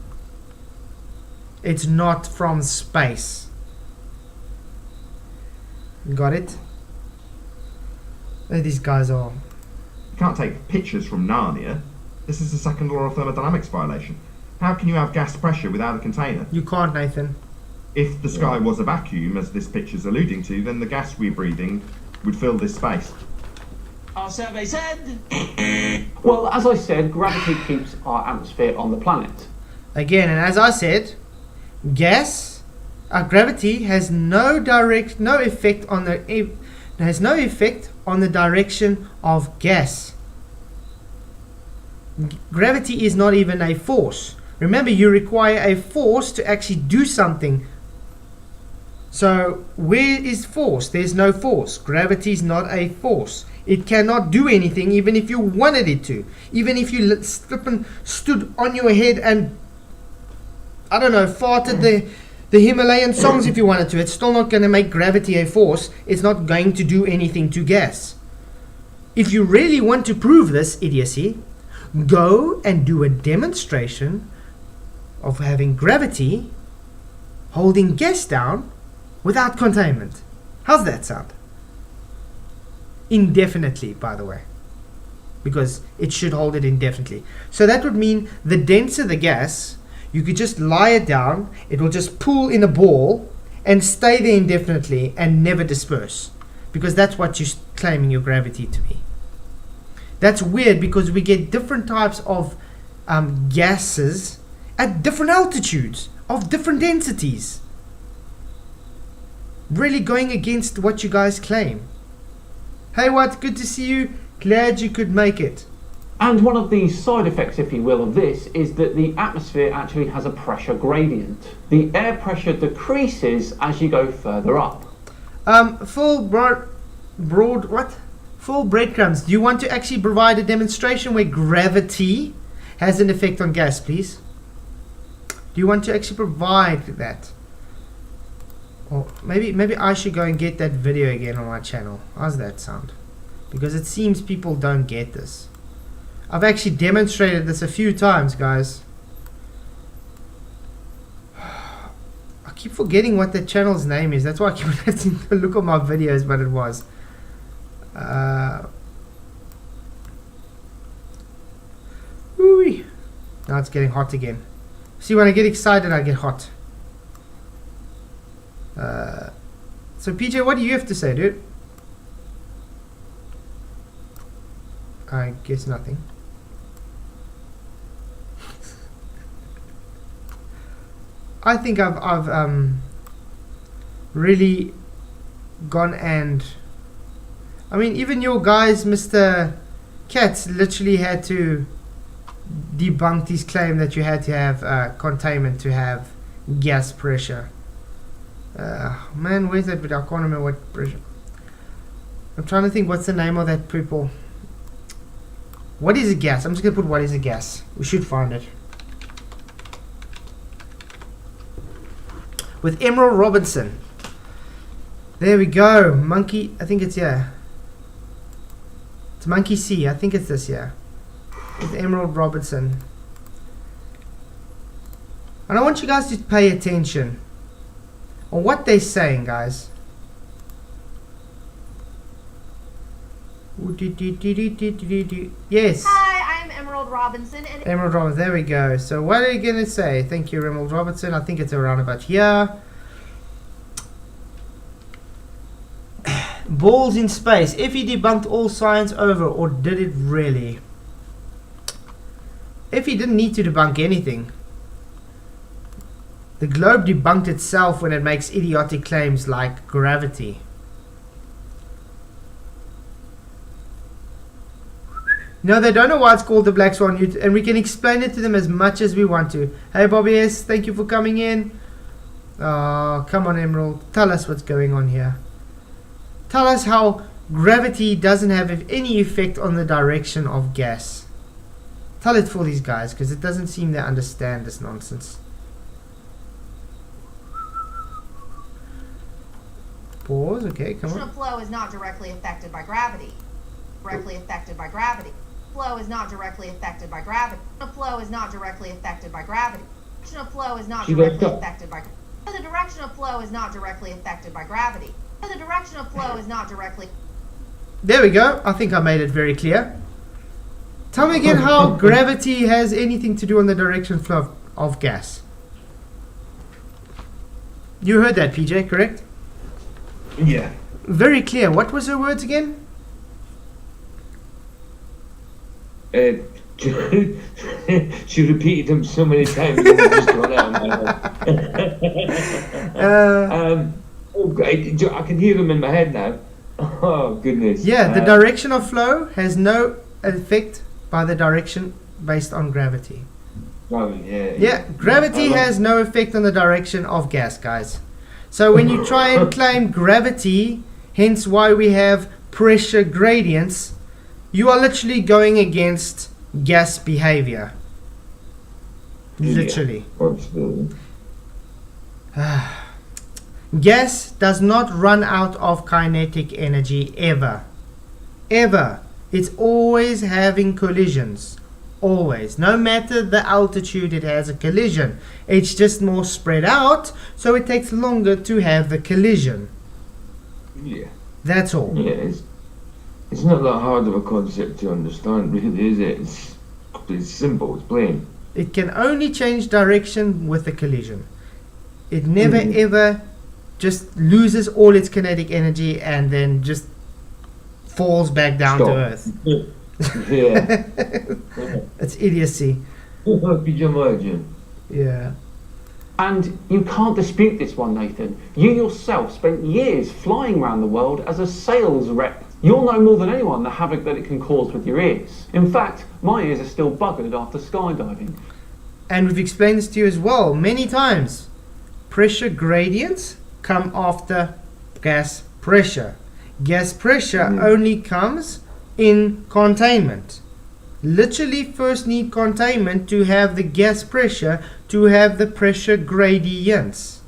It's not from space. Got it? These guys are... You can't take pictures from Narnia. This is the second law of thermodynamics violation. How can you have gas pressure without a container? You can't, Nathan. If the sky was a vacuum, as this picture's alluding to, then the gas we're breathing would fill this space. Our survey said... Well, as I said, gravity keeps our atmosphere on the planet. Again, and as I said, gravity has no effect on the direction of gas. Gravity is not even a force. Remember, you require a force to actually do something. So where is force? There's no force. Gravity is not a force. It cannot do anything even if you wanted it to. Even if you stood on your head and, I don't know, farted the Himalayan songs if you wanted to. It's still not going to make gravity a force. It's not going to do anything to gas. If you really want to prove this idiocy, go and do a demonstration of having gravity holding gas down without containment. How's that sound? Indefinitely, by the way, because it should hold it indefinitely. So that would mean the denser the gas, you could just lie it down, it will just pool in a ball and stay there indefinitely and never disperse, because that's what you're claiming your gravity to be. That's weird, because we get different types of gases at different altitudes of different densities, really going against what you guys claim. Hey, what? Good to see you. Glad you could make it. And one of the side effects, if you will, of this is that the atmosphere actually has a pressure gradient. The air pressure decreases as you go further up. Full breadcrumbs. Do you want to actually provide a demonstration where gravity has an effect on gas, please? Do you want to actually provide that? Or maybe I should go and get that video again on my channel. How's that sound? Because it seems people don't get this. I've actually demonstrated this a few times, guys. I keep forgetting what the channel's name is. That's why I keep having to look at my videos, but it was. Now it's getting hot again. See, when I get excited, I get hot. So PJ, what do you have to say, dude? I guess nothing. I think I've really gone and, I mean, even your guys, Mr. Katz, literally had to debunk his claim that you had to have containment to have gas pressure. Man, where's that video? I can't remember what pressure. I'm trying to think what's the name of that people. What is a gas? I'm just gonna put what is a gas. We should find it. With Emerald Robinson. There we go. Monkey, I think it's, yeah. It's Monkey C. I think it's this, yeah. With Emerald Robinson. And I want you guys to pay attention on what they're saying, guys. Yes. Hi, I'm Emerald Robinson. And Emerald Robinson, there we go. So what are you going to say? Thank you, Emerald Robinson. I think it's around about here. Balls in space. If he debunked all science over, or did it really? If he didn't need to debunk anything. The globe debunked itself when it makes idiotic claims like gravity. No, they don't know why it's called the Black Swan, and we can explain it to them as much as we want to. Hey, Bobby S, thank you for coming in. Oh, come on, Emerald. Tell us what's going on here. Tell us how gravity doesn't have any effect on the direction of gas. Tell it for these guys, because it doesn't seem they understand this nonsense. Pause, okay, come on. Flow is not directly affected by gravity. Directly affected by gravity. Flow is not directly affected by gravity. Flow is not directly affected by gravity. Direction of flow is not directly affected by gravity. The direction of flow is not directly affected by gravity. The direction of flow is not directly. There we go. I think I made it very clear. Tell me again how gravity has anything to do on the direction flow of gas. You heard that, PJ, correct? Yeah. Very clear. What was her words again? She repeated them so many times. It just gone out of my head. I can hear them in my head now. Oh goodness. Yeah, the direction of flow has no effect by the direction based on gravity. Yeah, gravity has no effect on the direction of gas, guys. So when you try and claim gravity, hence why we have pressure gradients, you are literally going against gas behavior. Literally. Absolutely. Gas does not run out of kinetic energy ever. Ever. It's always having collisions. Always. No matter the altitude, it has a collision. It's just more spread out, so it takes longer to have the collision. Yeah. That's all. Yeah, it's not that hard of a concept to understand, really, is it? It's simple, it's plain. It can only change direction with the collision. It never ever just loses all its kinetic energy and then just falls back down to Earth. Yeah. It's idiocy. Could you imagine? Yeah. And you can't dispute this one, Nathan. You yourself spent years flying around the world as a sales rep. You'll know more than anyone the havoc that it can cause with your ears. In fact, my ears are still buggered after skydiving. And we've explained this to you as well many times. Pressure gradients come after gas pressure. Gas pressure only comes in containment. Literally first need containment to have the gas pressure, to have the pressure gradients.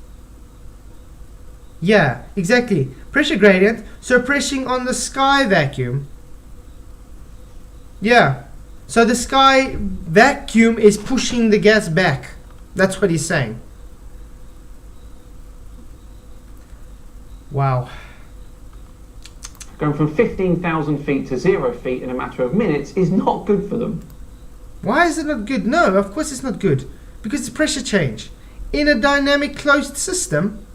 Yeah, exactly. Pressure gradient. So pressing on the sky vacuum. Yeah. So the sky vacuum is pushing the gas back. That's what he's saying. Wow. Going from 15,000 feet to 0 feet in a matter of minutes is not good for them. Why is it not good? No, of course it's not good. Because it's pressure change. In a dynamic closed system.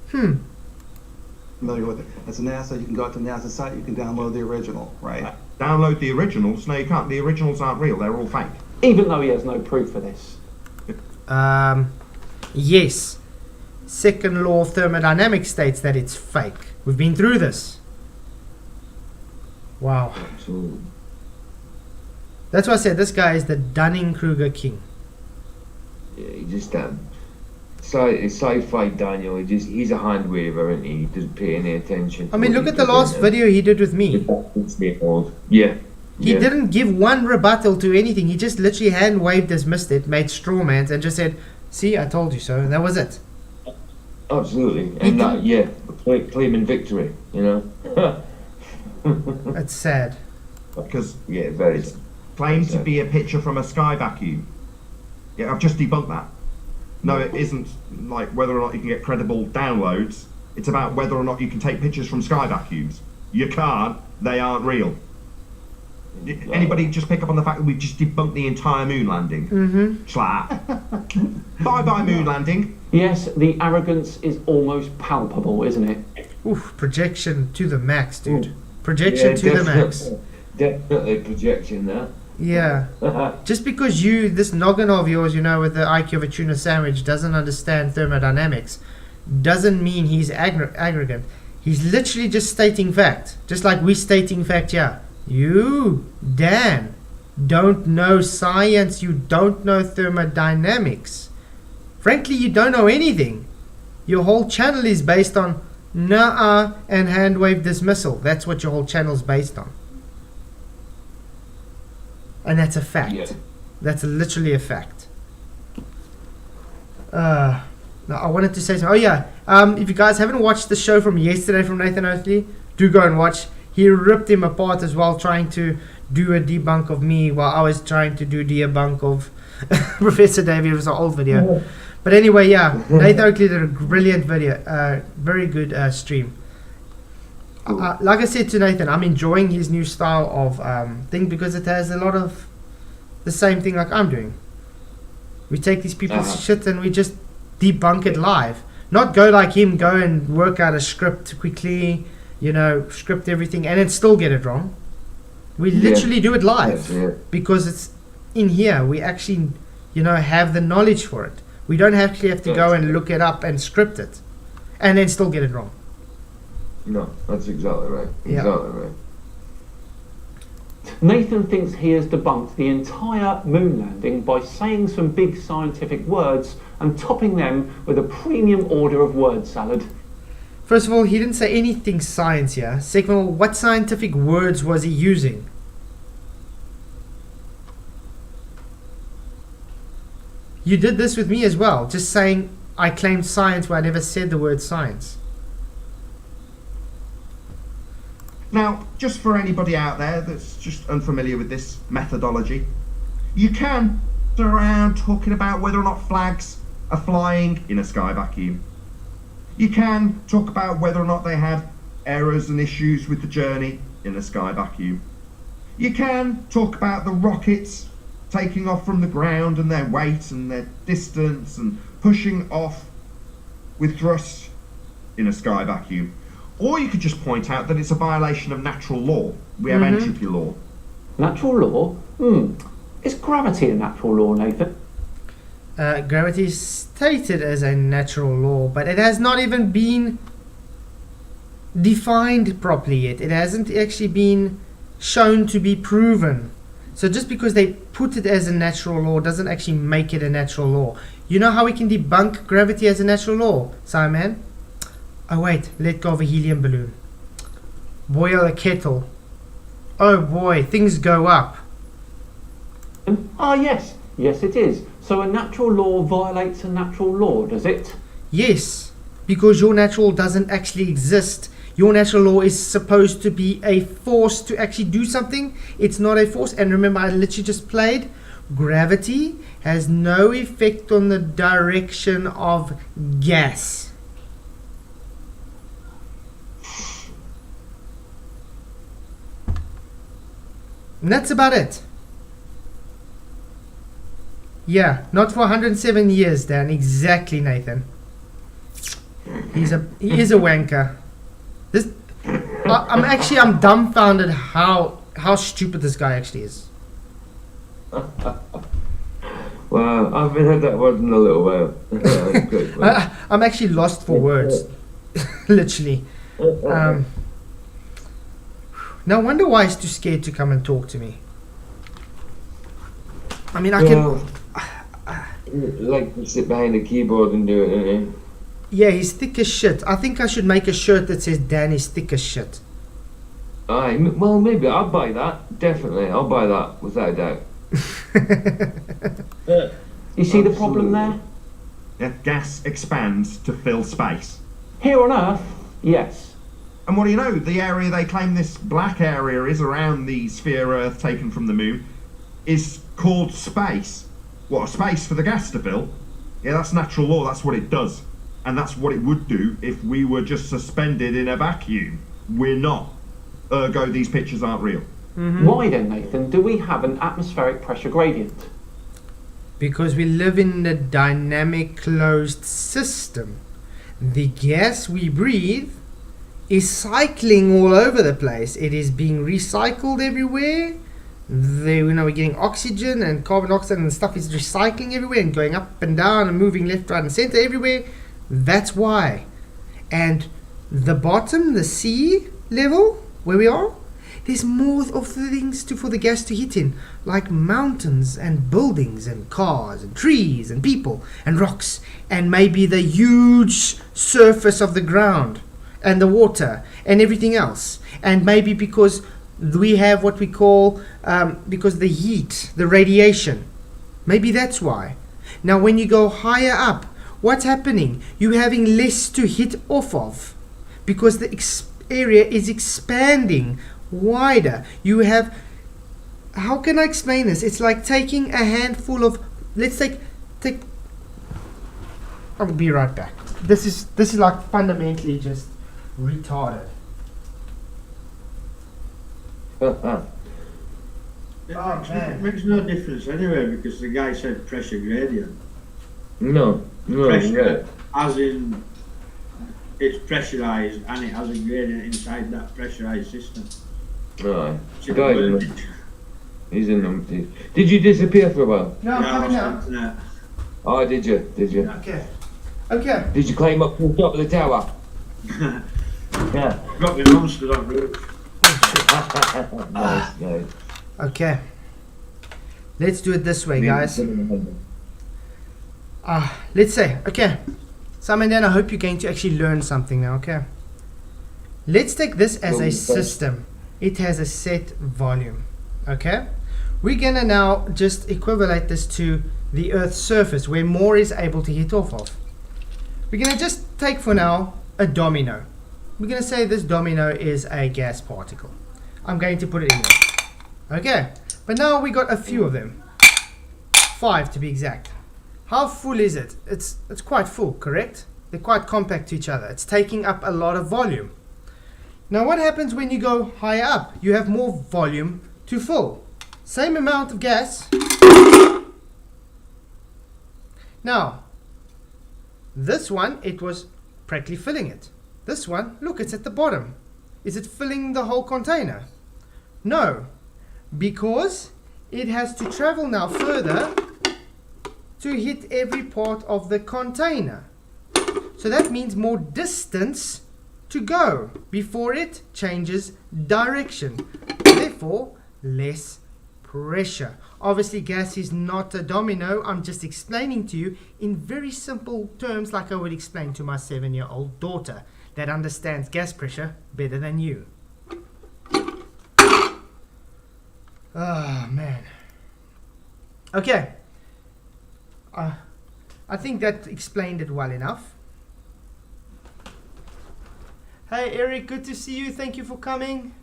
Familiar with it. As a NASA, you can go out to NASA's site, you can download the original, right? Download the originals? No, you can't. The originals aren't real. They're all fake. Even though he has no proof for this. Yes. Second law of thermodynamics states that it's fake. We've been through this. Wow. Absolutely. That's why I said this guy is the Dunning-Kruger king. Yeah, he just sci-fi Daniel. He's a hand waver, and he doesn't pay any attention. I mean, look at the last video he did with me. Yeah. He didn't give one rebuttal to anything. He just literally hand waved, dismissed it, made strawmans, and just said, "See, I told you so," and that was it. Absolutely, and claiming victory. You know. That's sad. Because very. It's claimed to be a picture from a sky vacuum. Yeah, I've just debunked that. No, it isn't like whether or not you can get credible downloads. It's about whether or not you can take pictures from sky vacuums. You can't. They aren't real. Anybody just pick up on the fact that we've just debunked the entire moon landing? Slap. Bye-bye moon landing. Yes, the arrogance is almost palpable, isn't it? Oof, projection to the max, dude. Projection to the max. Definitely projection there. Yeah. Just because this noggin of yours, with the IQ of a tuna sandwich, doesn't understand thermodynamics, doesn't mean he's arrogant. He's literally just stating fact. Just like we stating fact, yeah. You, Dan, don't know science. You don't know thermodynamics. Frankly, you don't know anything. Your whole channel is based on nuh-uh and hand wave dismissal. That's what your whole channel is based on. And that's a fact. Yeah. That's literally a fact. Now I wanted to say something. Oh yeah, if you guys haven't watched the show from yesterday from Nathan Oathley, do go and watch. He ripped him apart as well, trying to do a debunk of me while I was trying to do debunk of Professor David. It was an old video. But anyway, yeah, Nathan Oathley did a brilliant video. Very good stream. Like I said to Nathan, I'm enjoying his new style of thing because it has a lot of the same thing like I'm doing. We take these people's shit and we just debunk it live. Not go like him, go and work out a script quickly, script everything and then still get it wrong. We literally do it live because it's in here. We actually, have the knowledge for it. We don't actually have to go and look it up and script it and then still get it wrong. No, that's exactly right. Yeah. Exactly right. Nathan thinks he has debunked the entire moon landing by saying some big scientific words and topping them with a premium order of word salad. First of all, he didn't say anything science here. Second of all, what scientific words was he using? You did this with me as well, just saying I claimed science where I never said the word science. Now, just for anybody out there that's just unfamiliar with this methodology, you can sit around talking about whether or not flags are flying in a sky vacuum. You can talk about whether or not they had errors and issues with the journey in a sky vacuum. You can talk about the rockets taking off from the ground and their weight and their distance and pushing off with thrust in a sky vacuum. Or you could just point out that it's a violation of natural law. We have entropy law. Natural law? Is gravity a natural law, Nathan? Gravity is stated as a natural law, but it has not even been defined properly yet. It hasn't actually been shown to be proven. So just because they put it as a natural law doesn't actually make it a natural law. You know how we can debunk gravity as a natural law, Simon? Oh wait, let go of a helium balloon. Boil a kettle. Oh boy, things go up. Ah yes, yes it is. So a natural law violates a natural law, does it? Yes, because your natural doesn't actually exist. Your natural law is supposed to be a force to actually do something. It's not a force. And remember, I literally just played. Gravity has no effect on the direction of gas. And that's about it. Yeah, not for 107 years, Dan. Exactly, Nathan. He is a wanker. I'm dumbfounded how stupid this guy actually is. Wow, I haven't heard that word in a little while. Good. I'm actually lost for words. Literally. No wonder why he's too scared to come and talk to me. I mean, I can... Like to sit behind the keyboard and do it, don't you? Yeah, he's thick as shit. I think I should make a shirt that says Dan is thick as shit. Aye, well, maybe I'll buy that. Definitely, I'll buy that without a doubt. You see the problem there? Yeah, gas expands to fill space. Here on Earth, yes. And what do you know? The area they claim this black area is around the sphere Earth taken from the moon is called space. What, a space for the gas to fill? Yeah, that's natural law. That's what it does. And that's what it would do if we were just suspended in a vacuum. We're not. Ergo, these pictures aren't real. Why then, Nathan, do we have an atmospheric pressure gradient? Because we live in a dynamic closed system. The gas we breathe is cycling all over the place. It is being recycled everywhere. We're getting oxygen and carbon dioxide and stuff is recycling everywhere and going up and down and moving left, right and center everywhere. That's why. And the bottom, the sea level, where we are, there's more of things for the gas to hit in, like mountains and buildings and cars and trees and people and rocks and maybe the huge surface of the ground and the water and everything else. And maybe because we have what we call, because the heat, the radiation, maybe that's why. Now when you go higher up, what's happening? You're having less to hit off of because the area is expanding wider. You have, how can I explain this? It's like taking a handful of, let's take I'll be right back. This is like fundamentally just retarded. It makes no difference anyway because the guy said pressure gradient. No, pressure as in it's pressurised and it has a gradient inside that pressurised system. Right. So Guys, it- he's in them. Did you disappear for a while? No, I'm Yeah, coming I now. was internet. Oh, did you? Did you? Okay. Okay. Did you climb up to the top of the tower? Yeah. Got me monsters on roof. Nice, nice. Okay. Let's do it this way, guys. Let's say, okay. Scimandan, I hope you're going to actually learn something now, okay? Let's take this as a system. It has a set volume, okay? We're gonna now just equivalent this to the Earth's surface where more is able to hit off of. We're gonna just take for now a domino. We're gonna say this domino is a gas particle. I'm going to put it in there. Okay, but now we got a few of them. 5 to be exact. How full is it? It's quite full, correct? They're quite compact to each other. It's taking up a lot of volume. Now what happens when you go higher up? You have more volume to fill. Same amount of gas. Now, this one, it was practically filling it. This one, look, it's at the bottom. Is it filling the whole container? No, because it has to travel now further to hit every part of the container. So that means more distance to go before it changes direction. Therefore, less pressure. Obviously, gas is not a domino. I'm just explaining to you in very simple terms like I would explain to my 7-year-old daughter that understands gas pressure better than you. Oh, man. Okay. I think that explained it well enough. Hey, Eric, good to see you. Thank you for coming.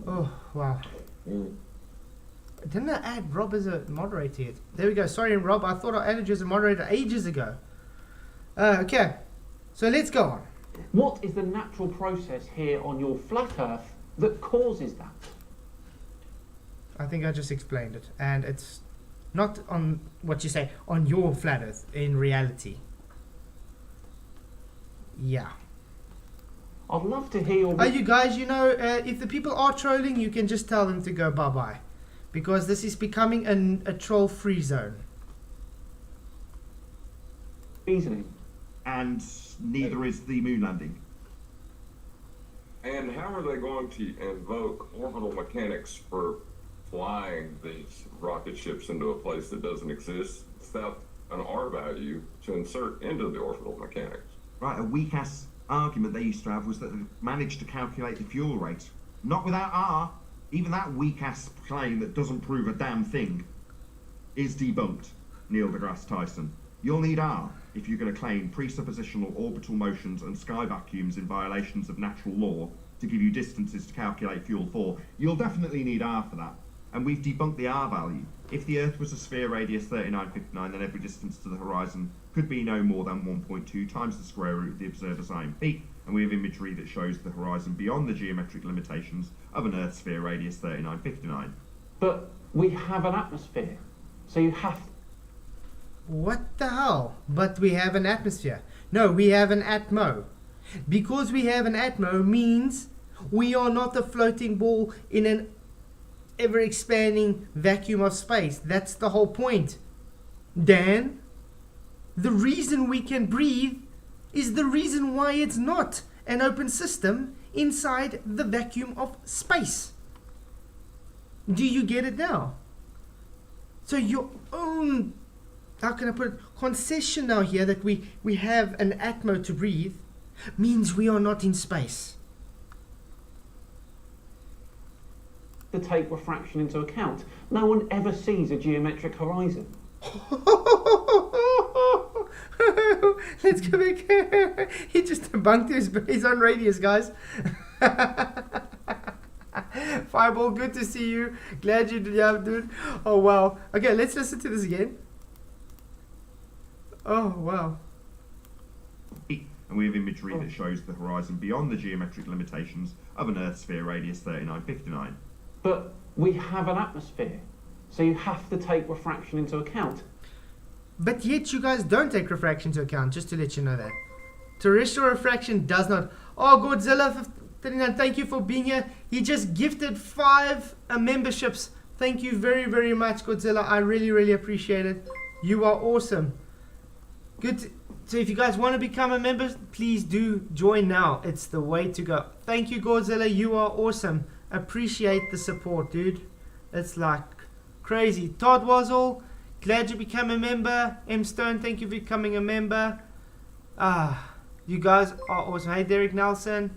Oh, wow. Didn't I add Rob as a moderator yet? There we go. Sorry, Rob. I thought I added you as a moderator ages ago. Okay. So let's go on. What is the natural process here on your flat Earth that causes that? I think I just explained it. And it's not on what you say, on your flat Earth in reality. Yeah. I'd love to hear your... You guys, you know, if the people are trolling, you can just tell them to go bye-bye. Because this is becoming a troll-free zone. Reasoning. And neither is the moon landing. And how are they going to invoke orbital mechanics for flying these rocket ships into a place that doesn't exist without an R value to insert into the orbital mechanics? Right, a weak-ass argument they used to have was that they managed to calculate the fuel rate. Not without R. Even that weak-ass claim that doesn't prove a damn thing is debunked, Neil deGrasse Tyson. You'll need R if you're going to claim presuppositional orbital motions and sky vacuums in violations of natural law to give you distances to calculate fuel for. You'll definitely need R for that. And we've debunked the R value. If the Earth was a sphere radius 3959, then every distance to the horizon could be no more than 1.2 times the square root of the observer's IMP. And we have imagery that shows the horizon beyond the geometric limitations of an Earth sphere radius 3959. But we have an atmosphere, so you have... What the hell? But we have an atmosphere. No, we have an atmo. Because we have an atmo means we are not a floating ball in an ever-expanding vacuum of space. That's the whole point. Dan, the reason we can breathe is the reason why it's not an open system inside the vacuum of space. Do you get it now? So your own, how can I put it, concession now here that we have an atmo to breathe means we are not in space. to take refraction into account. No one ever sees a geometric horizon. Let's go back. He just debunked his own radius, guys. Fireball, good to see you. Glad you did, yeah, dude. Oh wow. Okay, let's listen to this again. Oh wow. And we have imagery that shows the horizon beyond the geometric limitations of an Earth sphere radius 3959. But we have an atmosphere, so you have to take refraction into account. But yet you guys don't take refraction into account, just to let you know that. Terrestrial refraction does not. Oh, Godzilla 39, thank you for being here. He just gifted 5 memberships. Thank you very, very much, Godzilla. I really, really appreciate it. You are awesome. Good. So if you guys want to become a member, please do join now. It's the way to go. Thank you, Godzilla. You are awesome. Appreciate the support, dude. It's like crazy. Todd Wazzle, glad you became a member. M Stone, thank you for becoming a member. You guys are awesome. Hey, Derek Nelson.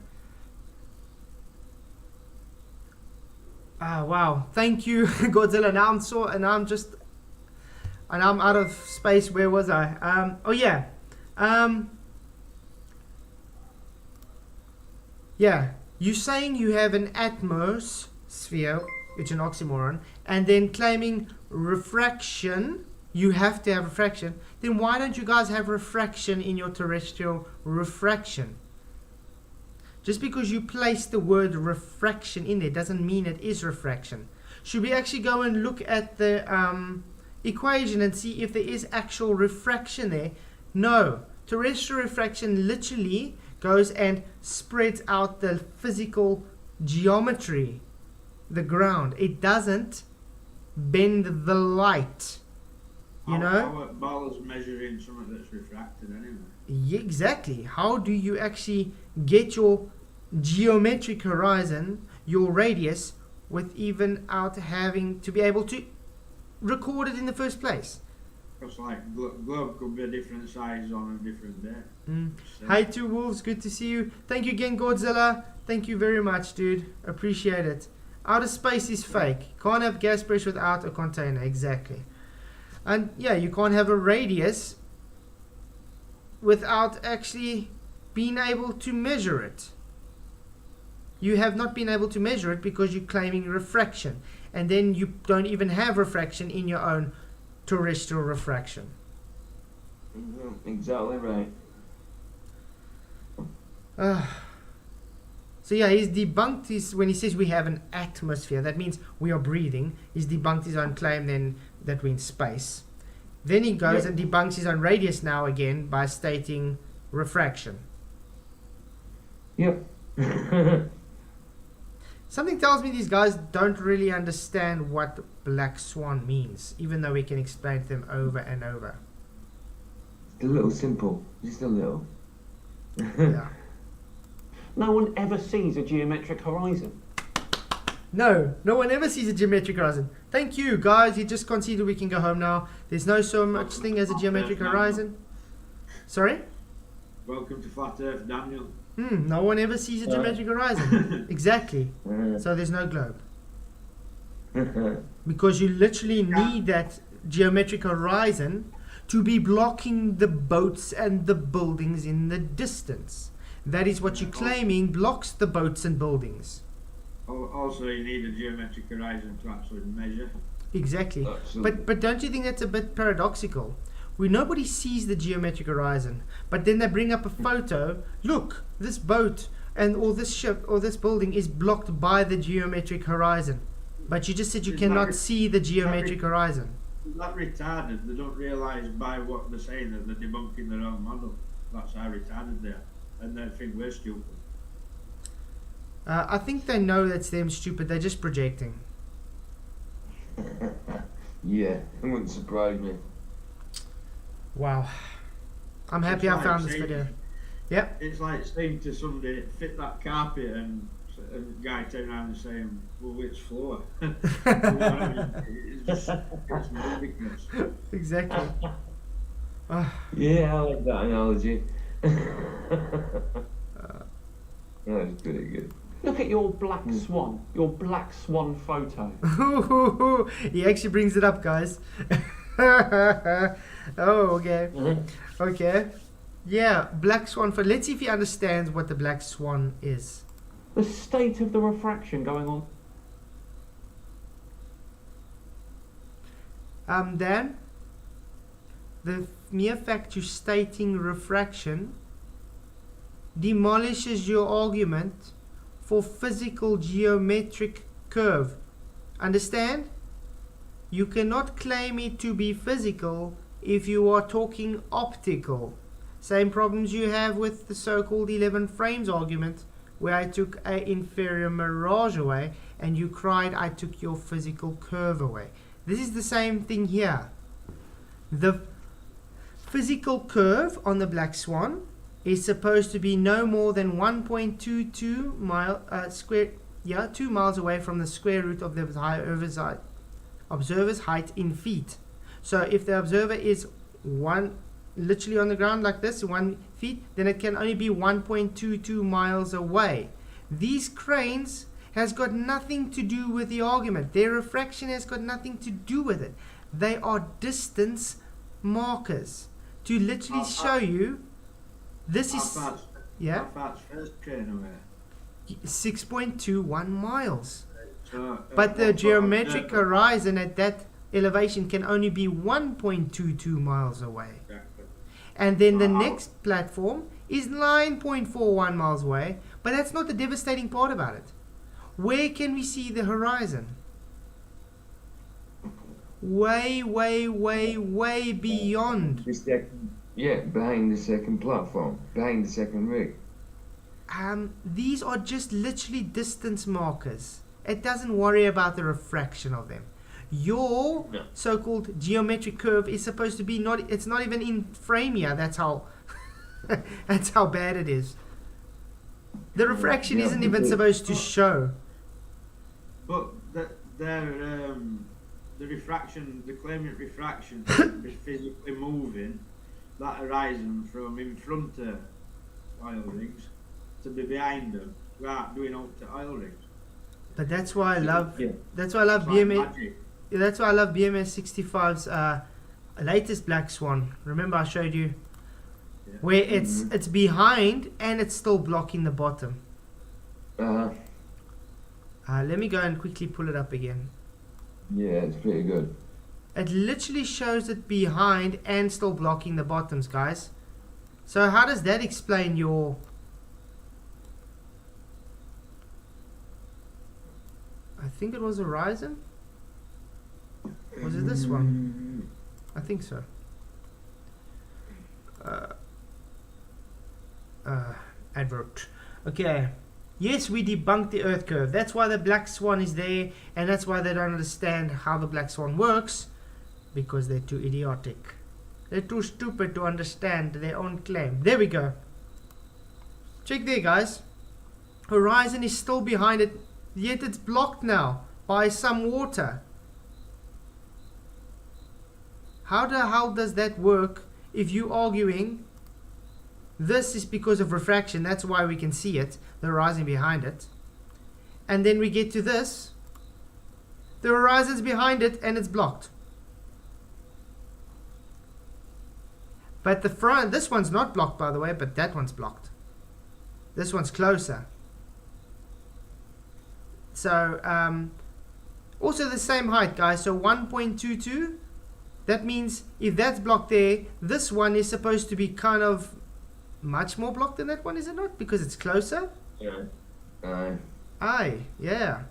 Wow. Thank you, Godzilla. Now I'm out of space. Where was I? Oh yeah. Yeah. You're saying you have an atmosphere, which is an oxymoron, and then claiming refraction. You have to have refraction. Then why don't you guys have refraction in your terrestrial refraction? Just because you place the word refraction in there doesn't mean it is refraction. Should we actually go and look at the equation and see if there is actual refraction there? No. Terrestrial refraction literally goes and spreads out the physical geometry, the ground. It doesn't bend the light. You know? How ball is measuring something that's refracted anyway. Yeah, exactly. How do you actually get your geometric horizon, your radius, without having to be able to record it in the first place? Because like globe could be a different size on a different day. Hi, Two Wolves. Good to see you. Thank you again, Godzilla. Thank you very much, dude. Appreciate it. Outer space is fake. Can't have gas pressure without a container. Exactly. And yeah, you can't have a radius without actually being able to measure it. You have not been able to measure it because you're claiming refraction. And then you don't even have refraction in your own terrestrial refraction. Exactly right. So yeah, he's debunked his, when he says we have an atmosphere, that means we are breathing. He's debunked his own claim then that we're in space. Then he goes and debunks his own radius now again by stating refraction. Yep. Something tells me these guys don't really understand what black swan means, even though we can explain to them over and over. It's a little simple, just a little. Yeah. No one ever sees a geometric horizon. No one ever sees a geometric horizon. Thank you, guys. He just conceded we can go home now. There's no so much thing as a geometric horizon. Sorry? Welcome to Flat Earth, Daniel. No one ever sees a geometric horizon. Exactly. So there's no globe. Because you literally need that geometric horizon to be blocking the boats and the buildings in the distance. That is what you're claiming blocks the boats and buildings. Also, you need a geometric horizon to actually measure. Exactly. But don't you think that's a bit paradoxical? Where nobody sees the geometric horizon, but then they bring up a photo. Look, this boat and or this ship or this building is blocked by the geometric horizon. But you just said you cannot see the geometric horizon. Is that retarded? They don't realise by what they're saying that they're debunking their own model. That's how retarded they are. And they think we're stupid. I think they know that's them stupid. They're just projecting. Yeah, it wouldn't surprise me. Wow. I'm happy I found this video. Yep. It's like saying to somebody, fit that carpet, and a guy turn around and saying, well, which floor? It's just, it's ridiculous. Exactly. Yeah, I like that analogy. That's pretty good. Look at your black swan, photo. He actually brings it up, guys. Oh, okay. Okay. Yeah, black swan. Let's see if he understands what the black swan is. The state of the refraction going on. Dan, the mere fact you're stating refraction demolishes your argument for physical geometric curve. Understand? You cannot claim it to be physical if you are talking optical. Same problems you have with the so-called 11 frames argument, where I took an inferior mirage away and you cried I took your physical curve away. This is the same thing here. The physical curve on the black swan is supposed to be no more than 1.22 2 miles away from the square root of the observer's height in feet. So if the observer is literally on the ground like this, 1 feet, then it can only be 1.22 miles away. These cranes has got nothing to do with the argument. Their refraction has got nothing to do with it. They are distance markers to literally show you this is How far's first crane away? 6.21 miles. So, But the what geometric observer- horizon at that elevation can only be 1.22 miles away. Exactly. And then the next platform is 9.41 miles away, but that's not the devastating part about it. Where can we see the horizon? Way, way, way, way beyond. Behind the second platform, behind the second rig. These are just literally distance markers. It doesn't worry about the refraction of them. Your so-called geometric curve is supposed to be it's not even in frame here. That's how that's how bad it is. The refraction isn't even supposed to show. But the refraction, the claimant refraction is physically moving that horizon from in front of oil rigs to be behind them without doing out to oil rigs. But that's why I love It's BMS. magic. That's why I love BMS 65's latest black swan. Remember I showed you where it's behind and it's still blocking the bottom. Let me go and quickly pull it up again. Yeah, it's pretty good. It literally shows it behind and still blocking the bottoms, guys. So how does that explain your... I think it was horizon? Was it this one? I think so. Advert. Okay. Yes, we debunked the Earth curve. That's why the black swan is there, and that's why they don't understand how the black swan works, because they're too idiotic. They're too stupid to understand their own claim. There we go. Check there, guys. Horizon is still behind it, yet it's blocked now by some water. How the hell does that work if you're arguing this is because of refraction, that's why we can see it, the horizon behind it. And then we get to this, the horizon's behind it and it's blocked. But the front, this one's not blocked by the way, but that one's blocked. This one's closer. So, also the same height, guys, so 1.22. That means if that's blocked there, this one is supposed to be kind of much more blocked than that one, is it not? Because it's closer? Yeah. Aye, yeah.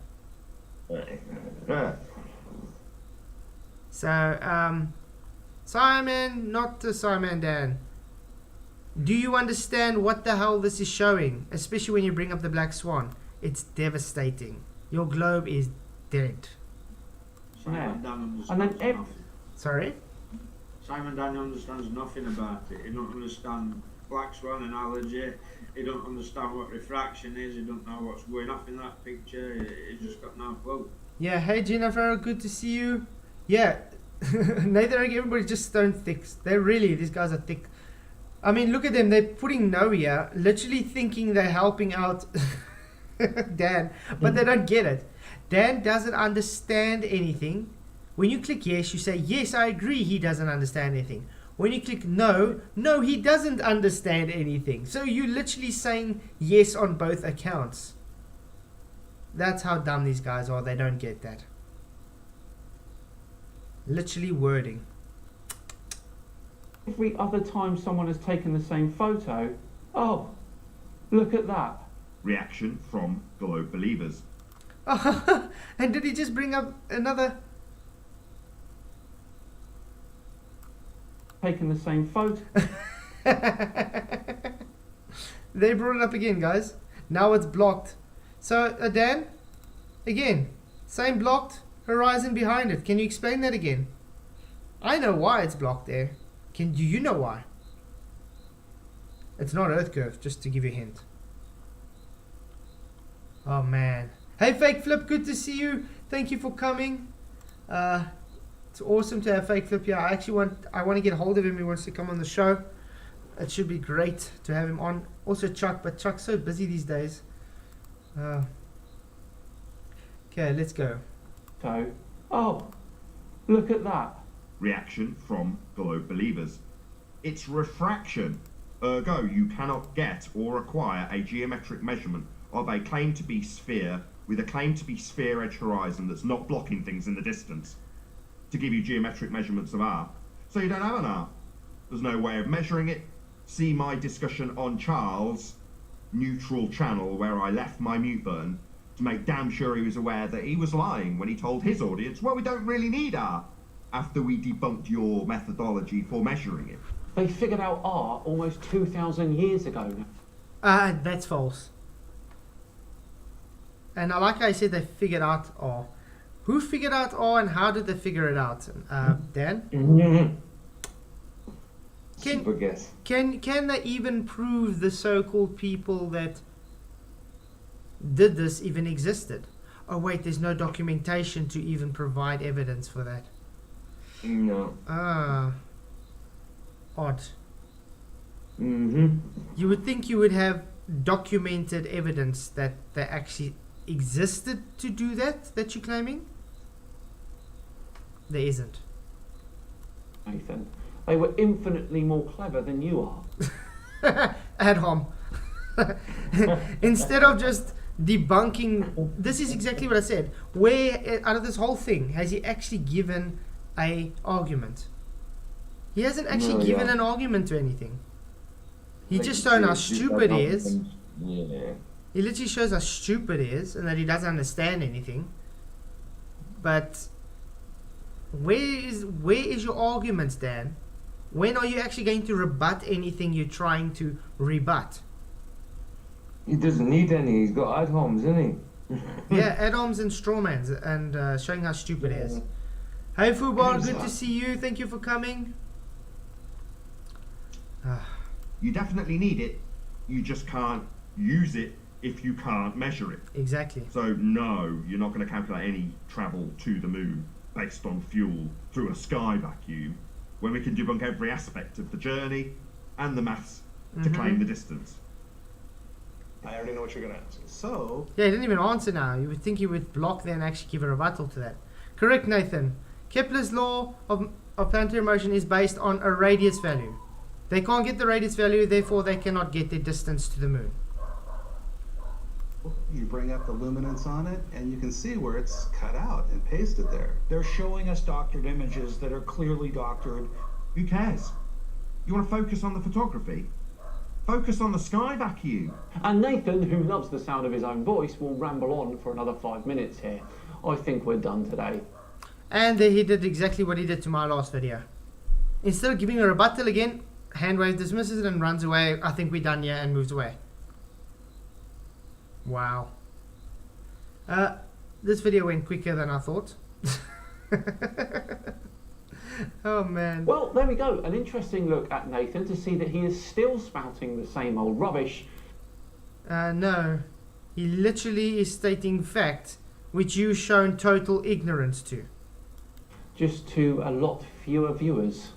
So, Simon, not the Scimandan. Do you understand what the hell this is showing? Especially when you bring up the black swan. It's devastating. Your globe is dead. And then Sorry? Scimandan understands nothing about it. He don't understand black swan analogy. He don't understand what refraction is. He don't know what's going off in that picture. He just got no clue. Yeah, hey Jennifer, good to see you. Yeah, Nathan, everybody just stone thick. They're really, these guys are thick. I mean, look at them. They're putting no here, literally thinking they're helping out Dan, but they don't get it. Dan doesn't understand anything. When you click yes, you say, yes, I agree, he doesn't understand anything. When you click no, no, he doesn't understand anything. So you're literally saying yes on both accounts. That's how dumb these guys are. They don't get that. Literally wording. every other time someone has taken the same photo, oh, look at that. Reaction from globe believers. And did he just bring up another... Taken the same photo. They brought it up again, guys. Now it's blocked. So, Dan, again, same blocked horizon behind it. Can you explain that again? I know why it's blocked there. Do you know why? It's not Earth curve, just to give you a hint. Oh man. Hey Fake Flip, good to see you. Thank you for coming. It's awesome to have Fake Flip here. I want to get hold of him. He wants to come on the show. It should be great to have him on. Also Chuck, but Chuck's so busy these days. Okay, let's go. So, oh, look at that. Reaction from globe believers. It's refraction. Ergo, you cannot get or acquire a geometric measurement of a claimed to be sphere with a claimed to be sphere edge horizon that's not blocking things in the distance to give you geometric measurements of R. So you don't have an R. There's no way of measuring it. See my discussion on Charles' neutral channel where I left my mute button to make damn sure he was aware that he was lying when he told his audience, well, we don't really need R, after we debunked your methodology for measuring it. They figured out R almost 2,000 years ago. That's false. And like I said, they figured out R. Who figured out R and how did they figure it out? Dan? Super guess. Can they even prove the so-called people that did this even existed? Oh wait, there's no documentation to even provide evidence for that. No. Odd. You would think you would have documented evidence that they actually existed to do that you're claiming? There isn't. Nathan, they were infinitely more clever than you are. Ad hom. Instead of just debunking, this is exactly what I said. Where out of this whole thing has he actually given a argument? He hasn't actually given an argument to anything. He just shown how stupid he is. Yeah. He literally shows how stupid he is and that he doesn't understand anything. But where is your argument, Dan? When are you actually going to rebut anything you're trying to rebut? He doesn't need any. He's got ad homs, isn't he? Yeah, ad homs and strawmans and showing how stupid he is. Hey Fubar, good to see you. Thank you for coming. You definitely need it. You just can't use it if you can't measure it. Exactly. So no, you're not going to calculate any travel to the moon based on fuel through a sky vacuum when we can debunk every aspect of the journey and the maths to claim the distance. I already know what you're going to answer. So, Yeah, he didn't even answer now. You would think he would block there and actually give a rebuttal to that. Correct, Nathan. Kepler's law of planetary motion is based on a radius value. They can't get the radius value, therefore they cannot get their distance to the moon. you bring up the luminance on it, and you can see where it's cut out and pasted there. They're showing us doctored images that are clearly doctored. Who cares? You want to focus on the photography? Focus on the sky vacuum. And Nathan, who loves the sound of his own voice, will ramble on for another 5 minutes here. I think we're done today. And he did exactly what he did to my last video. Instead of giving a rebuttal again, handwave dismisses it and runs away. I think we're done here, and moves away. Wow. This video went quicker than I thought. Oh man. Well, there we go. An interesting look at Nathan to see that he is still spouting the same old rubbish. No. He literally is stating fact, which you've shown total ignorance to. Just to a lot fewer viewers.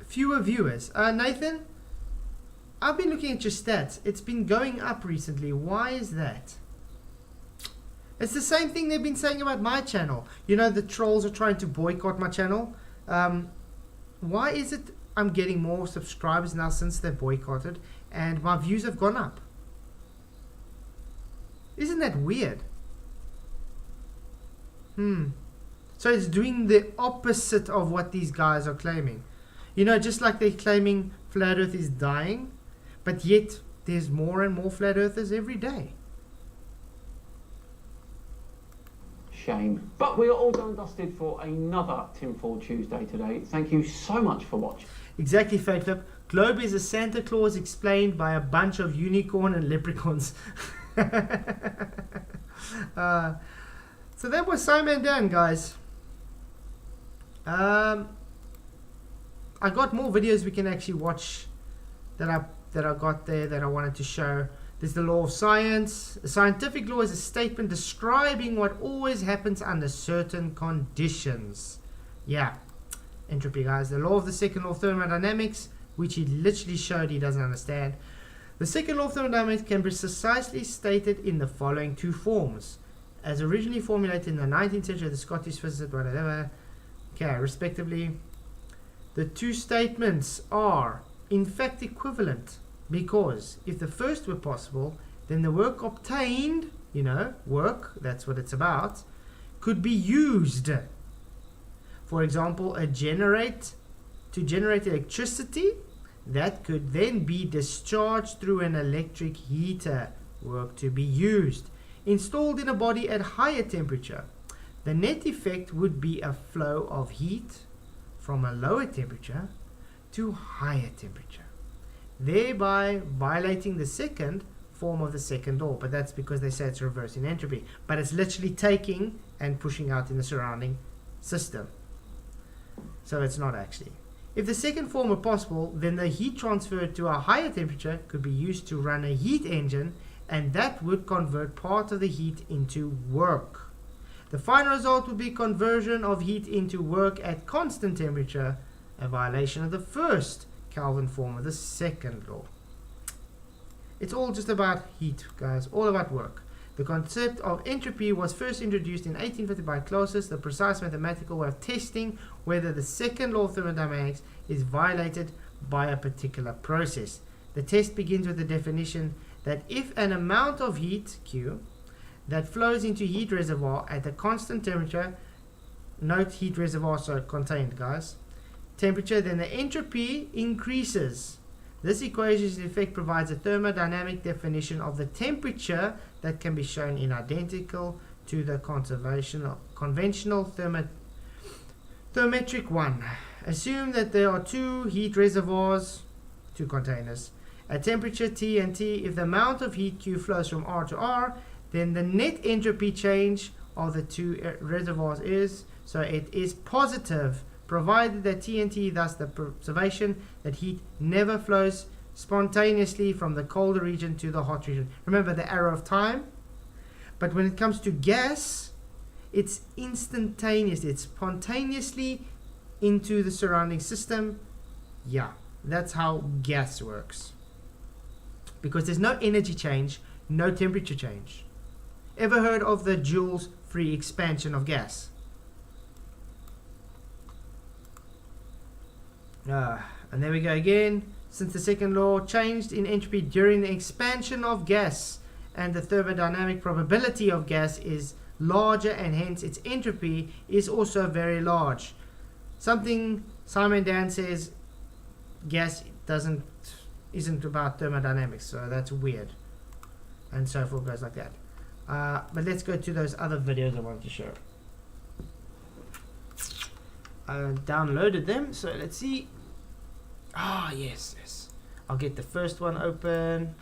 Fewer viewers. Nathan, I've been looking at your stats. It's been going up recently. Why is that? It's the same thing they've been saying about my channel. You know, the trolls are trying to boycott my channel. Why is it I'm getting more subscribers now since they're boycotted and my views have gone up? Isn't that weird? So it's doing the opposite of what these guys are claiming. You know, just like they're claiming flat earth is dying, but yet there's more and more flat earthers every day. shame. But we are all done and dusted for another Tinfoil Tuesday today. Thank you so much for watching. Exactly, Fake Flip. Globe is a Santa Claus explained by a bunch of unicorn and leprechauns. So that was Scimandan, guys. I got more videos we can actually watch that I got there that I wanted to show. There's the law of science. A scientific law is a statement describing what always happens under certain conditions. Yeah, entropy, guys. The law of the second law of thermodynamics, which he literally showed he doesn't understand. The second law of thermodynamics can be precisely stated in the following two forms. As originally formulated in the 19th century, the Scottish physicist, whatever. Okay, respectively. The two statements are in fact equivalent, because if the first were possible, then the work obtained, you know, work, that's what it's about, could be used. For example, to generate electricity that could then be discharged through an electric heater, work to be used, installed in a body at higher temperature. The net effect would be a flow of heat from a lower temperature to higher temperature, thereby violating the second form of the second law. But that's because they say it's reversing entropy, but it's literally taking and pushing out in the surrounding system, so it's not actually. If the second form were possible, then the heat transferred to a higher temperature could be used to run a heat engine, and that would convert part of the heat into work. The final result would be conversion of heat into work at constant temperature, a violation of the first Kelvin form of the second law. It's all just about heat, guys, all about work. The concept of entropy was first introduced in 1850 by Clausius, the precise mathematical way of testing whether the second law of thermodynamics is violated by a particular process. The test begins with the definition that if an amount of heat, Q, that flows into heat reservoir at a constant temperature, note heat reservoir, so contained, guys, temperature, then the entropy increases. This equation's effect provides a thermodynamic definition of the temperature that can be shown in identical to the conventional thermetric one. Assume that there are two heat reservoirs, two containers, at temperature T and T. If the amount of heat Q flows from R to R, then the net entropy change of the two reservoirs is, so it is positive, provided that T and T, thus the observation that heat never flows spontaneously from the colder region to the hot region. Remember the arrow of time? But when it comes to gas, it's instantaneous. It's spontaneously into the surrounding system. Yeah, that's how gas works. Because there's no energy change, no temperature change. Ever heard of the Joule's free expansion of gas? And there we go again. Since the second law changed in entropy during the expansion of gas, and the thermodynamic probability of gas is larger, and hence its entropy is also very large. Something Scimandan says gas isn't about thermodynamics, so that's weird, and so forth, goes like that. But let's go to those other videos I wanted to show. I downloaded them, so let's see. Yes. I'll get the first one open.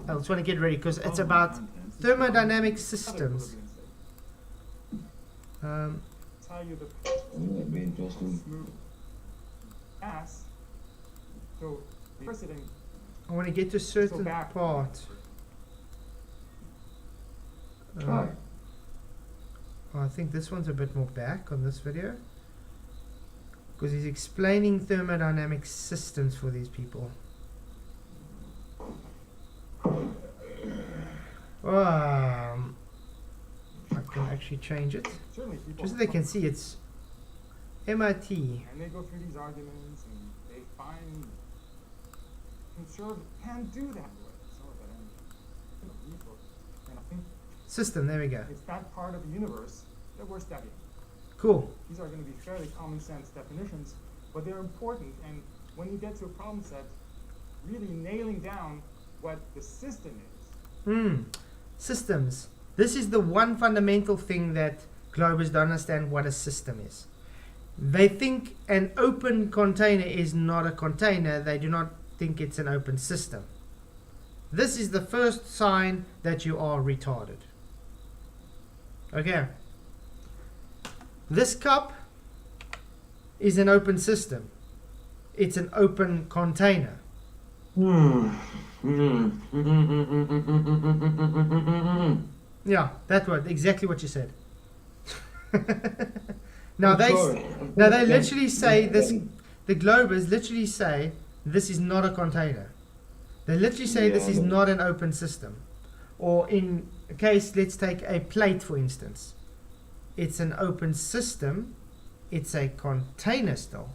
I just want to get ready because it's about thermodynamic systems. Tell you the be interesting. gas. So preceding. I want to get to a certain part. I think this one's a bit more back on this video, because he's explaining thermodynamic systems for these people. I can actually change it, just so they can see it's MIT. And they go through these arguments and they find conservative can't do that way. And I think system, there we go. It's that part of the universe that we're studying. Cool. These are going to be fairly common sense definitions, but they're important. And when you get to a problem set, really nailing down what the system is. Systems. This is the one fundamental thing that globers don't understand what a system is. They think an open container is not a container. They do not think it's an open system. This is the first sign that you are retarded. Okay. This cup is an open system. It's an open container. Yeah, that word, exactly what you said. Now they literally say this. The globers literally say this is not a container. They literally say this is not an open system. Or in a case, let's take a plate for instance. It's an open system. It's a container still.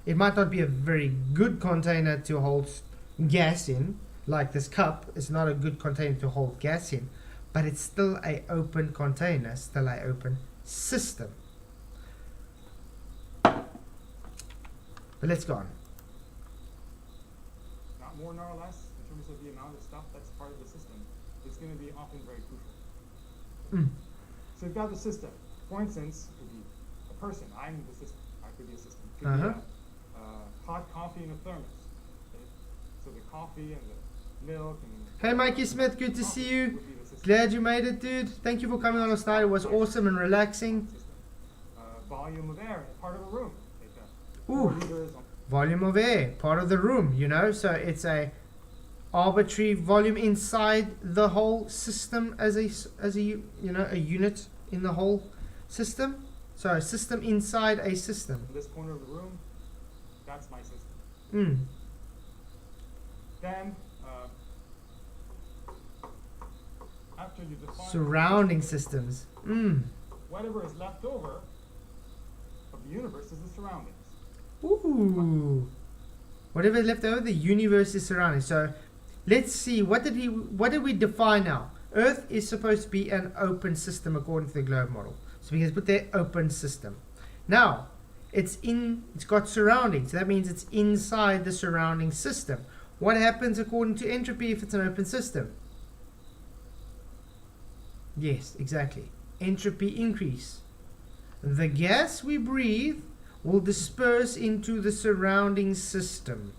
It might not be a very good container to hold gas in, like this cup. It's not a good container to hold gas in, but it's still an open container, still an open system. But let's go on. Not more nor less in terms of the amount of stuff that's part of the system. It's going to be often very crucial. So you've got the system. For instance, it could be a person. I'm the system. I could be a system. It could be a hot coffee in a thermos. Okay? So the coffee and the milk and... Hey Mikey Smith, good to see you. Glad you made it, dude. Thank you for coming on last night. It was awesome and relaxing. Volume of air, part of a room. Ooh, volume of air, part of the room, you know. So it's a arbitrary volume inside the whole system as a you know, a unit in the whole system. So a system inside a system. In this corner of the room, that's my system. Then after you define surrounding systems. Whatever is left over of the universe is the surroundings. Ooh. Whatever is left over, the universe is surrounding. So let's see, what did we define now? Earth is supposed to be an open system according to the globe model. So we can put there open system. Now, it's got surroundings. So that means it's inside the surrounding system. What happens according to entropy if it's an open system? Yes, exactly. Entropy increase. The gas we breathe will disperse into the surrounding system.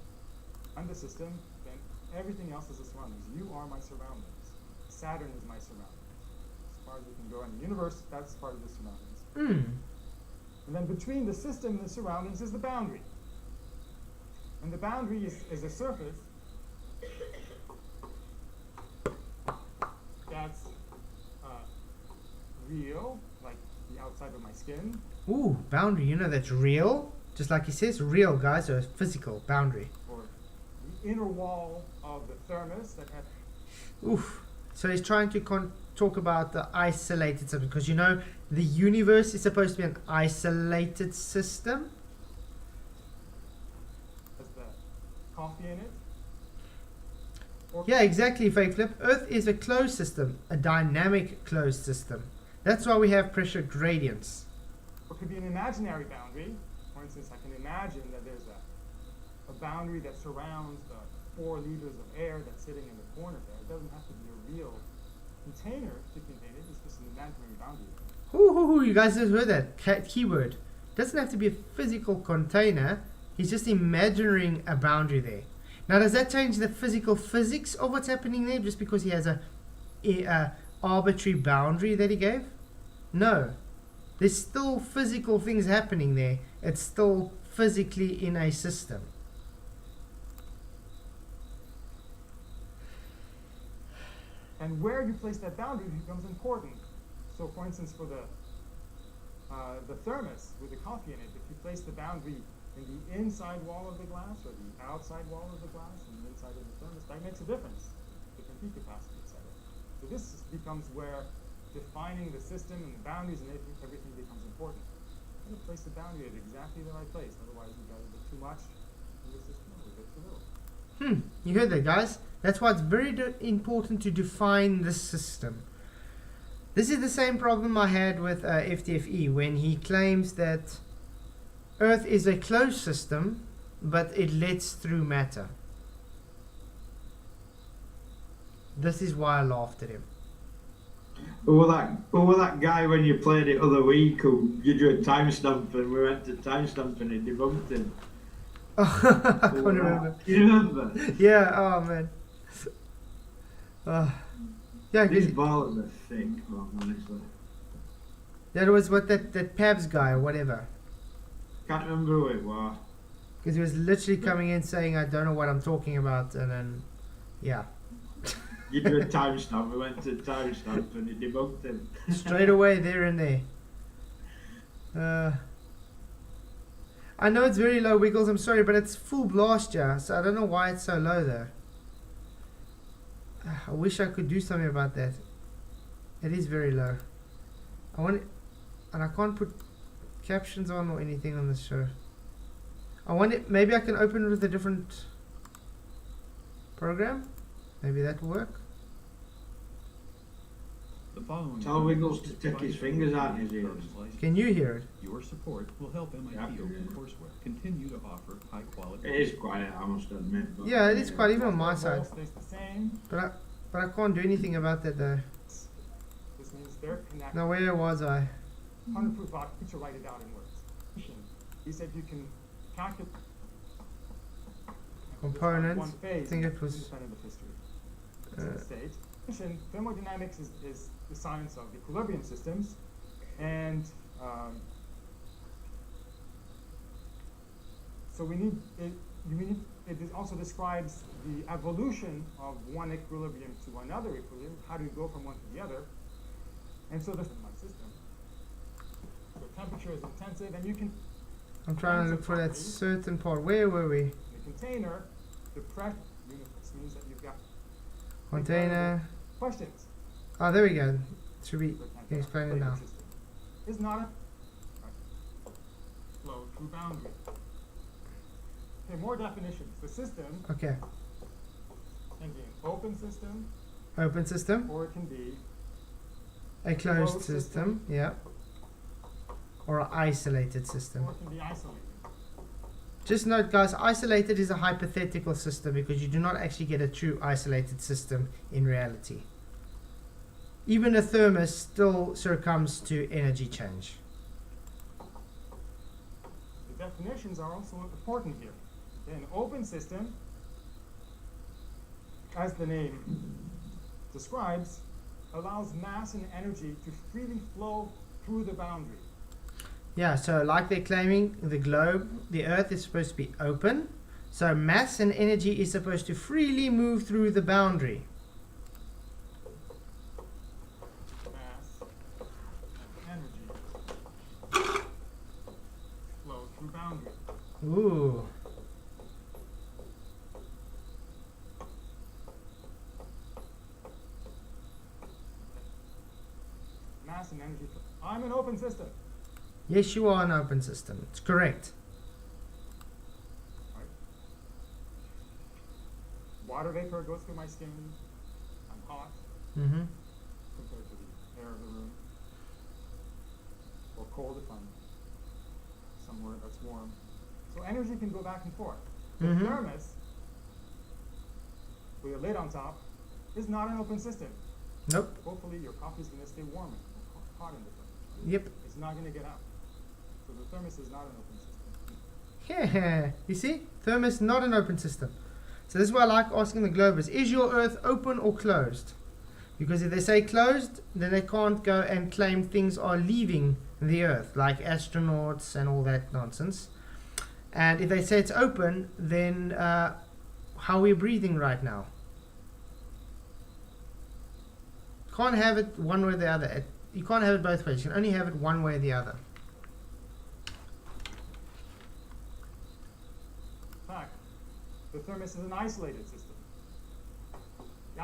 I'm the system, then everything else is the surroundings. You are my surroundings. Saturn is my surroundings. As far as we can go in the universe, that's part of the surroundings. And then between the system and the surroundings is the boundary. And the boundary is a surface that's real, like the outside of my skin. Ooh, boundary, you know that's real. Just like he says, real, guys, so physical boundary. Or the inner wall of the thermos that has... Oof. So he's trying to talk about the isolated system, because you know the universe is supposed to be an isolated system. Has the coffee in it? Yeah, exactly, Fake Flip. Earth is a closed system, a dynamic closed system. That's why we have pressure gradients. Or it could be an imaginary boundary. For instance, I can imagine that there's a boundary that surrounds the 4 liters of air that's sitting in the corner there. It doesn't have to be a real container to contain it. It's just an imaginary boundary. You guys just heard that keyword. Doesn't have to be a physical container. He's just imagining a boundary there. Now, does that change the physical physics of what's happening there just because he has a arbitrary boundary that he gave? No. There's still physical things happening there. It's still physically in a system. And where you place that boundary becomes important. So, for instance, for the thermos with the coffee in it, if you place the boundary in the inside wall of the glass or the outside wall of the glass and the inside of the thermos, that makes a difference. Different heat capacity, etc. So this becomes where defining the system and the boundaries and everything becomes important. You have to place the boundary at exactly the right place. Otherwise, you've got a bit too much in the system or a bit too little. You heard that, guys? That's why it's very important to define the system. This is the same problem I had with FTFE when he claims that Earth is a closed system, but it lets through matter. This is why I laughed at him. Who was that guy when you played it other week who you drew a timestamp and we went to timestamp and it debunked him? I can't remember. You remember? Yeah, oh man. Yeah, These balls are thick, man, honestly. That was what that Pabs guy or whatever. Can't remember who it was. Because he was literally coming in saying, I don't know what I'm talking about, and then, yeah. You drew a timestamp, we went to timestamp and it debunked him. Straight away, there and there. I know it's very low, Wiggles, I'm sorry, but it's full blast, yeah, so I don't know why it's so low though. I wish I could do something about that. It is very low. I want it, and I can't put captions on or anything on this show. I want it, maybe I can open it with a different program. Maybe that will work. Tell Wiggles to take his fingers out his ears. Can you hear it? Your support will help MIT Open Courseware continue to offer high quality. It is quiet, I must admit. But Yeah, it is quite even on my side. Stays the same. But I can't do anything about that though. This means they're connected. Now where was I? 100 proof box, you should write it out in words. He said you can calculate Component. one phase I think it was. independent of history. State. Thermodynamics is the science of equilibrium systems, and so we need it. It also describes the evolution of one equilibrium to another equilibrium. How do you go from one to the other? And so this is my system. So temperature is intensive, and you can. I'm trying to look for that certain part. Where were we? The container, the pressure universe means that you've got Container. questions. Oh, there we go. Should we explain it now? Is not a flow through boundary. Okay, more definitions. The system Okay. can be an open system, Open system. or it can be A closed system. Yeah. Or an isolated system. or it can be isolated. Just note, guys, isolated is a hypothetical system because you do not actually get a true isolated system in reality. Even a thermos still succumbs to energy change. The definitions are also important here. An open system, as the name describes, allows mass and energy to freely flow through the boundary. Yeah, so like they're claiming, the globe, the Earth is supposed to be open, so mass and energy is supposed to freely move through the boundary. Mass and energy flow through boundary. Ooh. Mass and energy flow. I'm an open system. Yes, you are an open system. It's correct. Right. Water vapor goes through my skin. I'm hot Mm-hmm. compared to the air of the room. Or cold if I'm somewhere that's warm. So energy can go back and forth. The Mhm. thermos, with a lid on top, is not an open system. Nope. Hopefully your coffee is going to stay warm and hot in the thermos. Yep. It's not going to get out. So the thermos is not an open system. Yeah. You see? Thermos not an open system. So this is why I like asking the Globers, is your Earth open or closed? Because if they say closed, then they can't go and claim things are leaving the Earth, like astronauts and all that nonsense. And if they say it's open, then how are we breathing right now? Can't have it one way or the other. You can't have it both ways. You can only have it one way or the other. In fact, the thermos is an isolated system. The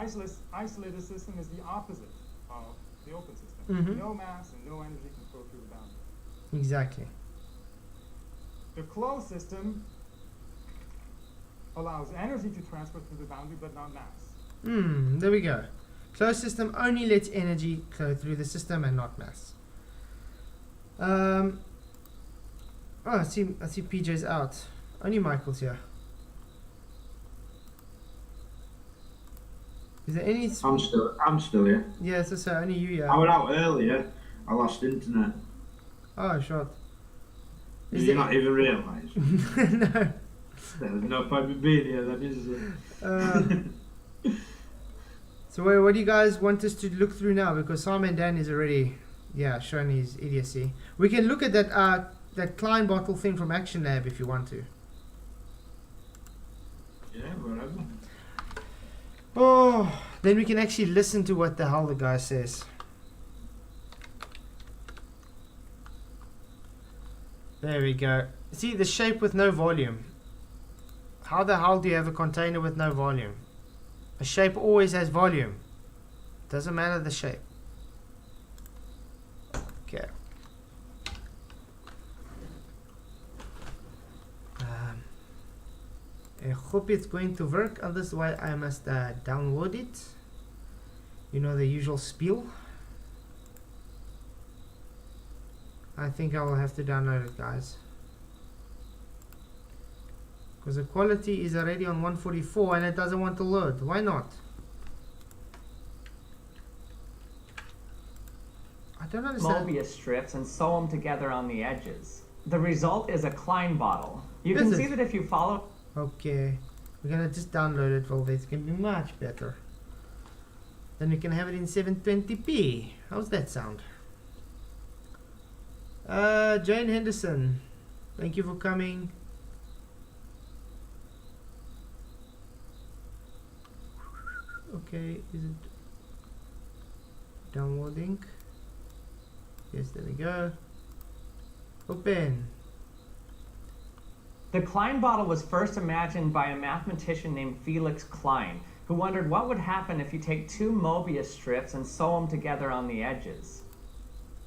isolated system is the opposite of the open system. Mhm. No mass and no energy can flow through the boundary. Exactly. The closed system allows energy to transfer through the boundary, but not mass. There we go. Closed system only lets energy flow through the system and not mass. Oh, I see PJ's out. Only Michael's here. Is there any? I'm still here. Yeah, so only you. Yeah. I went out earlier. I lost internet. Oh, shot. Did you not even realise? No. There's no point in being here then, is there? So what do you guys want us to look through now? Because Scimandan is already, showing his idiocy. We can look at that Klein bottle thing from Action Lab if you want to. Yeah, whatever. Oh, then we can actually listen to what the hell the guy says. There we go. See, the shape with no volume. How the hell do you have a container with no volume? A shape always has volume. Doesn't matter the shape. Okay. I hope it's going to work, otherwise I must download it. You know, the usual spiel. I think I will have to download it, guys. Because the quality is already on 144 and it doesn't want to load. Why not? I don't understand. Mobius strips and sew them together on the edges. The result is a Klein bottle. You can see that if you follow... Okay. We're gonna just download it, well, it's gonna be much better. Then we can have it in 720p. How's that sound? Jane Henderson, thank you for coming. Okay, is it downloading? Yes, there we go. Open. The Klein bottle was first imagined by a mathematician named Felix Klein, who wondered what would happen if you take two Mobius strips and sew them together on the edges.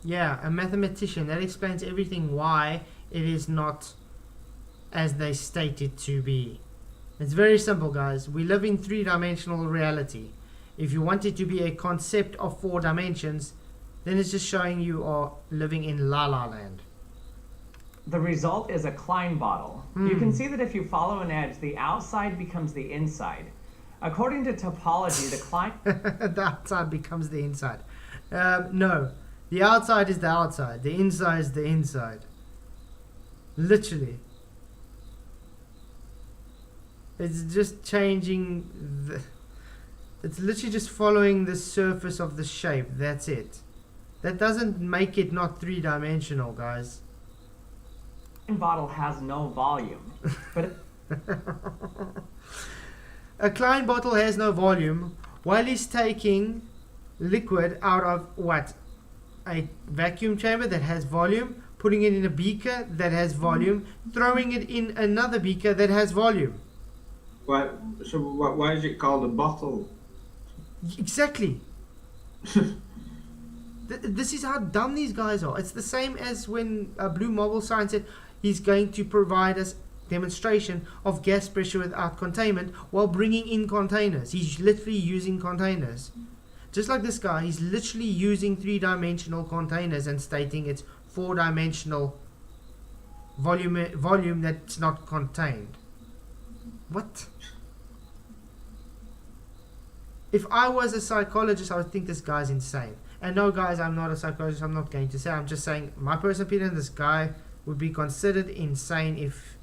Yeah, a mathematician. That explains everything why it is not as they state it to be. It's very simple, guys. We live in three-dimensional reality. If you want it to be a concept of 4 dimensions, then it's just showing you are living in La La Land. The result is a Klein bottle. You can see that if you follow an edge, the outside becomes the inside. According to topology, the Klein... the outside becomes the inside. No. The outside is the outside. The inside is the inside. Literally. It's just changing the... It's literally just following the surface of the shape. That's it. That doesn't make it not three-dimensional, guys. Bottle has no volume. But a Klein bottle has no volume while he's taking liquid out of what? A vacuum chamber that has volume, putting it in a beaker that has volume, throwing it in another beaker that has volume. Why is it called a bottle? Exactly. This is how dumb these guys are. It's the same as when Blue Mobile Science said he's going to provide us demonstration of gas pressure without containment while bringing in containers. He's literally using containers. Just like this guy, he's literally using three-dimensional containers and stating it's four-dimensional volume that's not contained. What? If I was a psychologist, I would think this guy's insane. And no, guys, I'm not a psychologist. I'm not going to say. I'm just saying my personal opinion. This guy would be considered insane if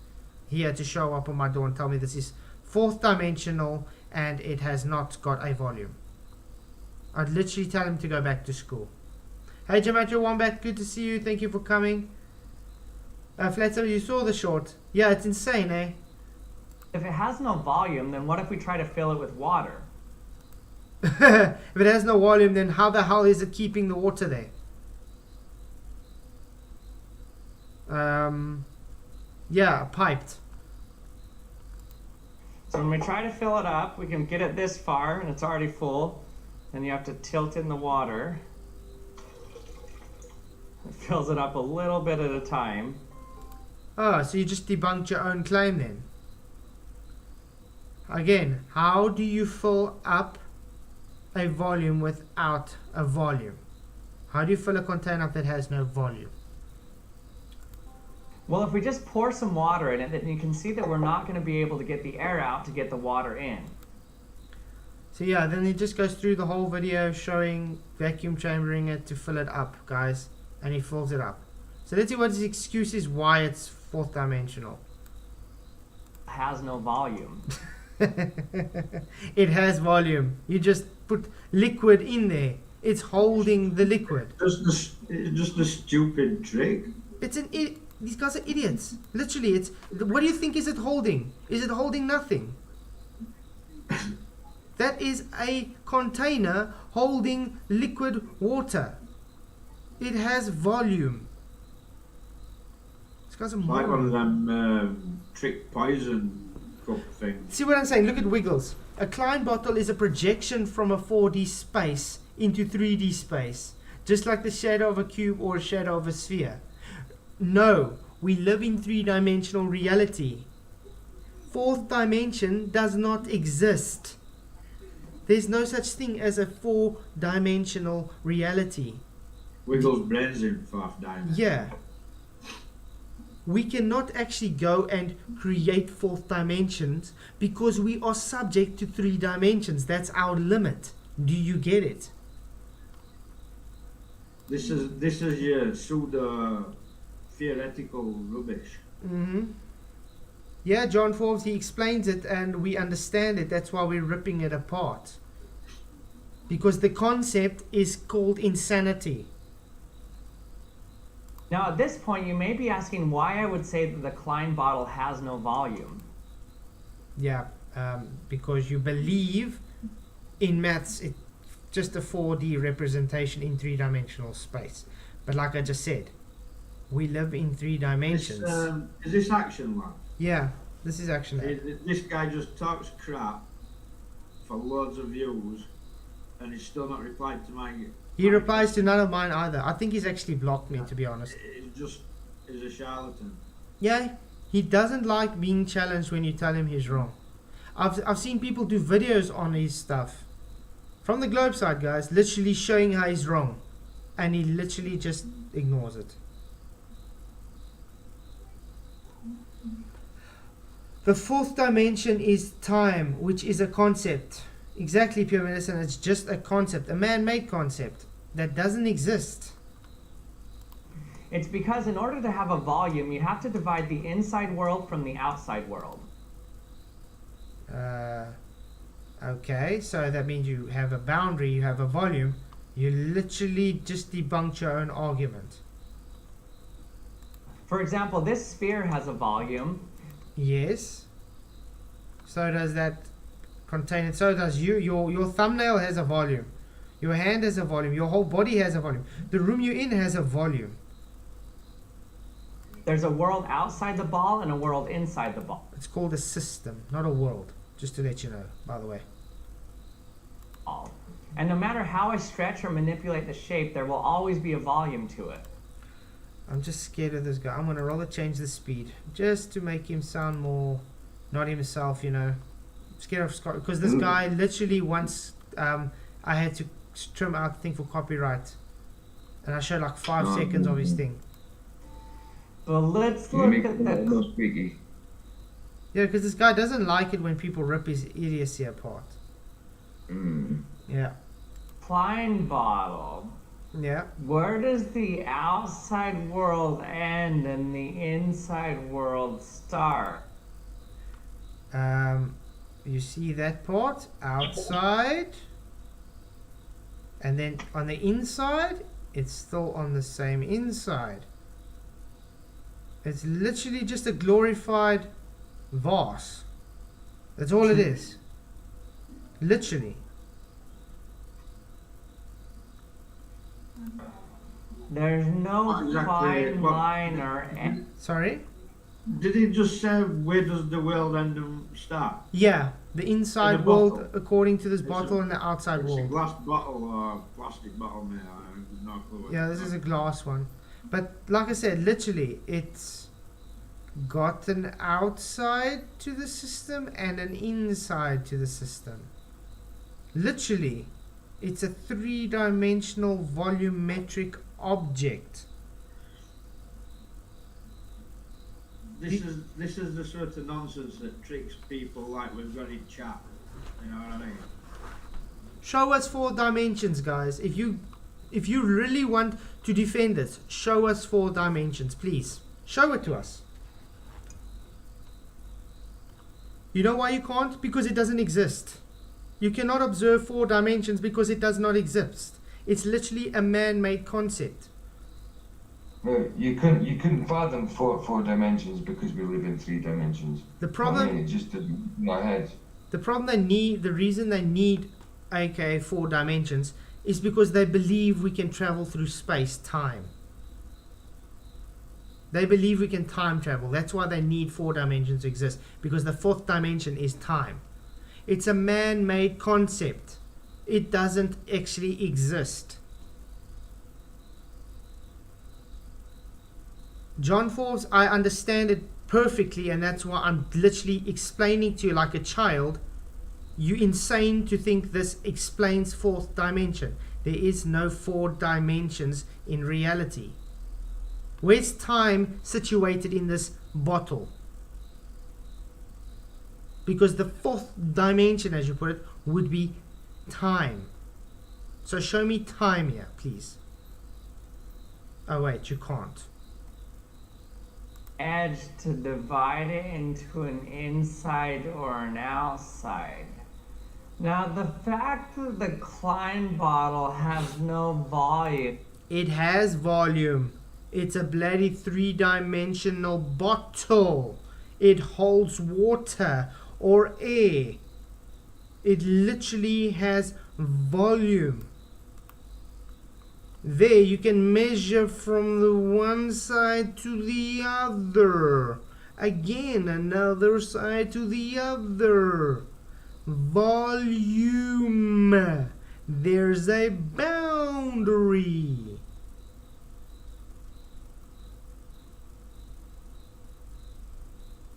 he had to show up on my door and tell me this is fourth dimensional and it has not got a volume. I'd literally tell him to go back to school. Hey, Gematria Wombat, good to see you. Thank you for coming. Flatzer, you saw the short. Yeah, it's insane, eh? If it has no volume, then what if we try to fill it with water? If it has no volume, then how the hell is it keeping the water there? Yeah, piped. So when we try to fill it up, we can get it this far and it's already full. Then you have to tilt in the water. It fills it up a little bit at a time. Oh, so you just debunked your own claim then? Again, how do you fill up a volume without a volume? How do you fill a container up that has no volume? Well, if we just pour some water in it, then you can see that we're not going to be able to get the air out to get the water in. So yeah, then it just goes through the whole video showing vacuum chambering it to fill it up, guys, and he fills it up. So let's see what his excuse is why it's fourth dimensional. Has no volume. It has volume. You just put liquid in there. It's holding the liquid. Just a stupid trick. It's an these guys are idiots. Literally, it's. What do you think is it holding? Is it holding nothing? That is a container holding liquid water. It has volume. These guys are Like one of morons. them trick poison cup things. See what I'm saying? Look at Wiggles. A Klein bottle is a projection from a 4D space into 3D space. Just like the shadow of a cube or a shadow of a sphere. No, we live in three-dimensional reality. Fourth dimension does not exist. There's no such thing as a four-dimensional reality. Wiggles brains in fourth dimension. Yeah. We cannot actually go and create fourth dimensions because we are subject to three dimensions. That's our limit. Do you get it? This is your pseudo theoretical rubbish. Yeah, John Forbes, he explains it and we understand it. That's why we're ripping it apart. Because the concept is called insanity. Now, at this point, you may be asking why I would say that the Klein bottle has no volume. Yeah, because you believe in maths, it's just a 4D representation in three-dimensional space. But like I just said, we live in three dimensions. Is this Action Lab? Yeah, this is Action Lab. This guy just talks crap for loads of views, and he's still not replied to my. He replies to none of mine either. I think he's actually blocked me, to be honest. He's a charlatan. Yeah, he doesn't like being challenged when you tell him he's wrong. I've seen people do videos on his stuff. From the Globe side, guys, literally showing how he's wrong. And he literally just ignores it. The fourth dimension is time, which is a concept. Exactly, Pure Medicine. It's just a concept, a man-made concept that doesn't exist. It's because in order to have a volume, you have to divide the inside world from the outside world. Okay, so that means you have a boundary, you have a volume. You literally just debunked your own argument. For example, this sphere has a volume. Yes. So does that contain it. So does you. Your thumbnail has a volume. Your hand has a volume. Your whole body has a volume. The room you're in has a volume. There's a world outside the ball and a world inside the ball. It's called a system, not a world. Just to let you know, by the way. And no matter how I stretch or manipulate the shape, there will always be a volume to it. I'm just scared of this guy. I'm going to rather change the speed. Just to make him sound more... Not himself, you know. I'm scared of Scott. Because this guy literally once... I had to trim out the thing for copyright. And I showed like 5 seconds of his thing. But let's look at the... Yeah, because this guy doesn't like it when people rip his idiocy apart. Yeah. Klein bottle. Yeah. Where does the outside world end and the inside world start? You see that part? Outside. And then on the inside, it's still on the same inside. It's literally just a glorified vase. That's all it is. Literally. There's no fine line or... Sorry? Did he just say where does the world end and start? Yeah, the inside world according to this bottle and the outside it's world. a glass bottle or plastic bottle, man. I have no clue. Yeah, this is a glass one. But like I said, literally, it's got an outside to the system and an inside to the system. Literally, it's a three-dimensional volumetric object. This is the sort of nonsense that tricks people like we've got in chat. You know what I mean? Show us 4 dimensions, guys. If you really want to defend this, show us 4 dimensions, please. Show it to us. You know why you can't? Because it doesn't exist. You cannot observe 4 dimensions because it does not exist. It's literally a man-made concept. Well, you couldn't fathom four dimensions because we live in 3 dimensions. The problem, I mean, it just didn't in my head. The reason they need, aka 4 dimensions, is because they believe we can travel through space-time. They believe we can time travel. That's why they need 4 dimensions to exist, because the 4th dimension is time. It's a man-made concept. It doesn't actually exist. John Forbes, I understand it perfectly, and that's why I'm literally explaining to you like a child. You're insane to think this explains 4th dimension. There is no 4 dimensions in reality. Where's time situated in this bottle? Because the 4th dimension, as you put it, would be time. So show me time here, please. Oh wait, you can't. Edge to divide it into an inside or an outside. Now the fact that the Klein bottle has no volume. It has volume. It's a bloody 3-dimensional bottle. It holds water or air. It literally has volume. There you can measure from the one side to the other. Again, another side to the other. Volume. There's a boundary.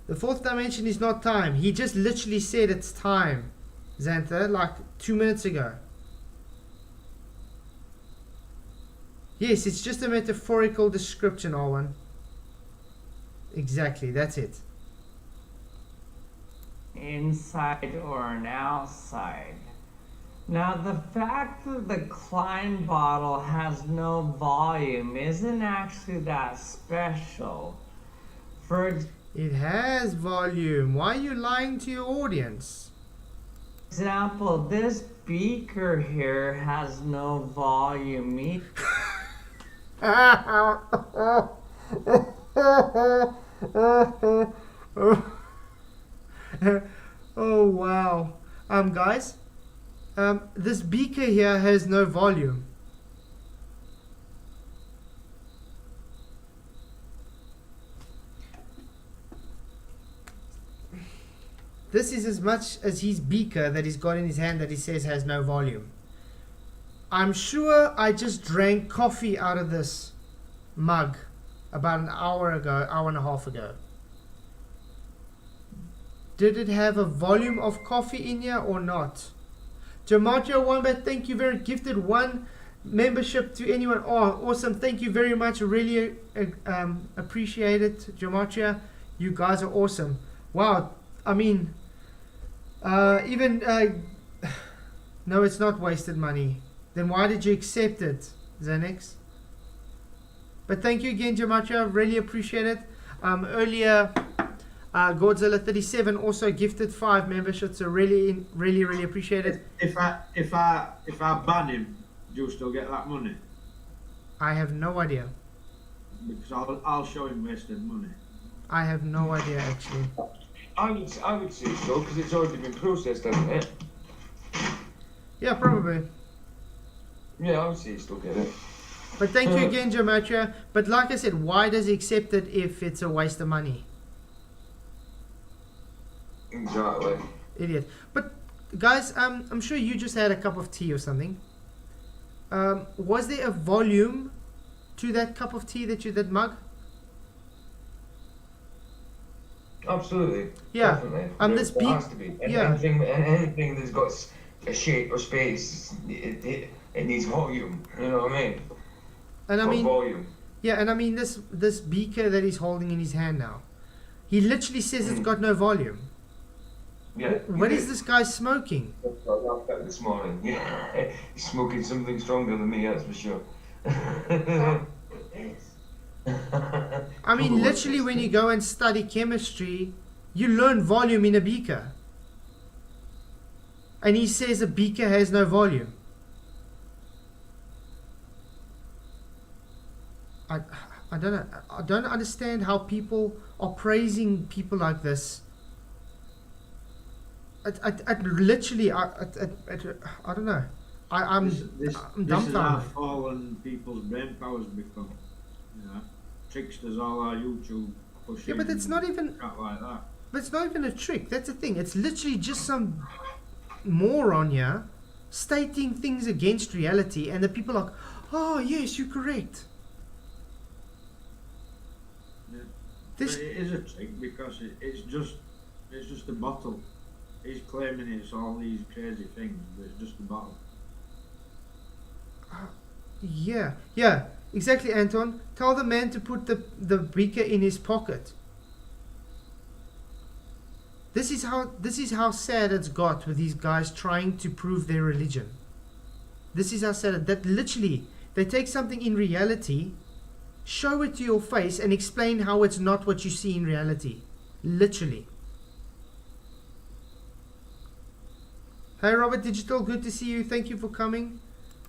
The 4th dimension is not time. He just literally said it's time, Xantha, like 2 minutes ago. Yes, it's just a metaphorical description, Arwen. Exactly, that's it. Inside or an outside. Now the fact that the Klein bottle has no volume isn't actually that special. It has volume. Why are you lying to your audience? For example, this beaker here has no volume. Oh wow. Guys, this beaker here has no volume. This is as much as his beaker that he's got in his hand that he says has no volume. I'm sure I just drank coffee out of this mug about an hour and a half ago. Did it have a volume of coffee in here or not? Gematria Wombat, thank you very gifted 1 membership to anyone. Oh, awesome. Thank you very much. Really appreciate it, Gematria. You guys are awesome. Wow. I mean, no, it's not wasted money. Then why did you accept it, Xanax? But thank you again, Gematria. Really appreciate it. Earlier, Godzilla 37 also gifted 5 memberships. So really appreciate it. If I ban him, do you still get that money? I have no idea. Because I'll show him wasted money. I have no idea actually. I would say so, because it's already been processed, hasn't it? Yeah, probably. Yeah, I would say you still get it. But thank you again, Gematria. But like I said, why does he accept it if it's a waste of money? Exactly. Idiot. But guys, I'm sure you just had a cup of tea or something. Was there a volume to that cup of tea that mug? Absolutely. Yeah. Definitely. This it has to be. Anything that's got a shape or space, it needs volume. You know what I mean? And I mean, volume. Yeah, and I mean this beaker that he's holding in his hand now. He literally says it's got no volume. Yeah. What is this guy smoking? This morning. Yeah. He's smoking something stronger than me, that's for sure. I mean, literally, when you go and study chemistry, you learn volume in a beaker. And he says a beaker has no volume. I don't know. I don't understand how people are praising people like this. I literally, I don't know. I'm This is how dumbfounded. fallen people's brain powers become. You know, tricksters all our YouTube pushing. Yeah, but it's not even. Crap like that. But it's not even a trick. That's the thing. It's literally just some moron here stating things against reality, and the people are like, oh yes, you're correct. Yeah. This But it is a trick because it's just a bottle. He's claiming it's all these crazy things, but it's just a bottle. yeah, exactly, Anton. Tell the man to put the beaker in his pocket. This is how sad it's got with these guys trying to prove their religion. This is how sad that literally they take something in reality, show it to your face, and explain how it's not what you see in reality. Literally. Hey Robert Digital, good to see you. Thank you for coming.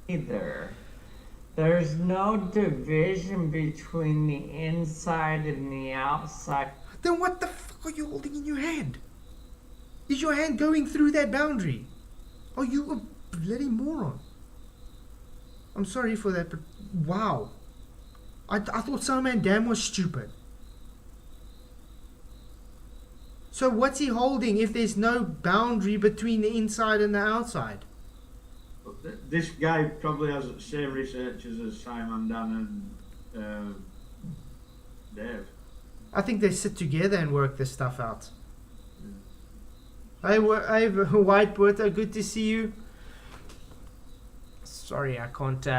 Either. There's no division between the inside and the outside. Then what the fuck are you holding in your hand? Is your hand going through that boundary? Are you a bloody moron? I'm sorry for that, but wow. I thought Scimandan was stupid. So what's he holding if there's no boundary between the inside and the outside? This guy probably has the same researchers as Scimandan and Dave. I think they sit together and work this stuff out. Hey, White Water, good to see you. Sorry, I can't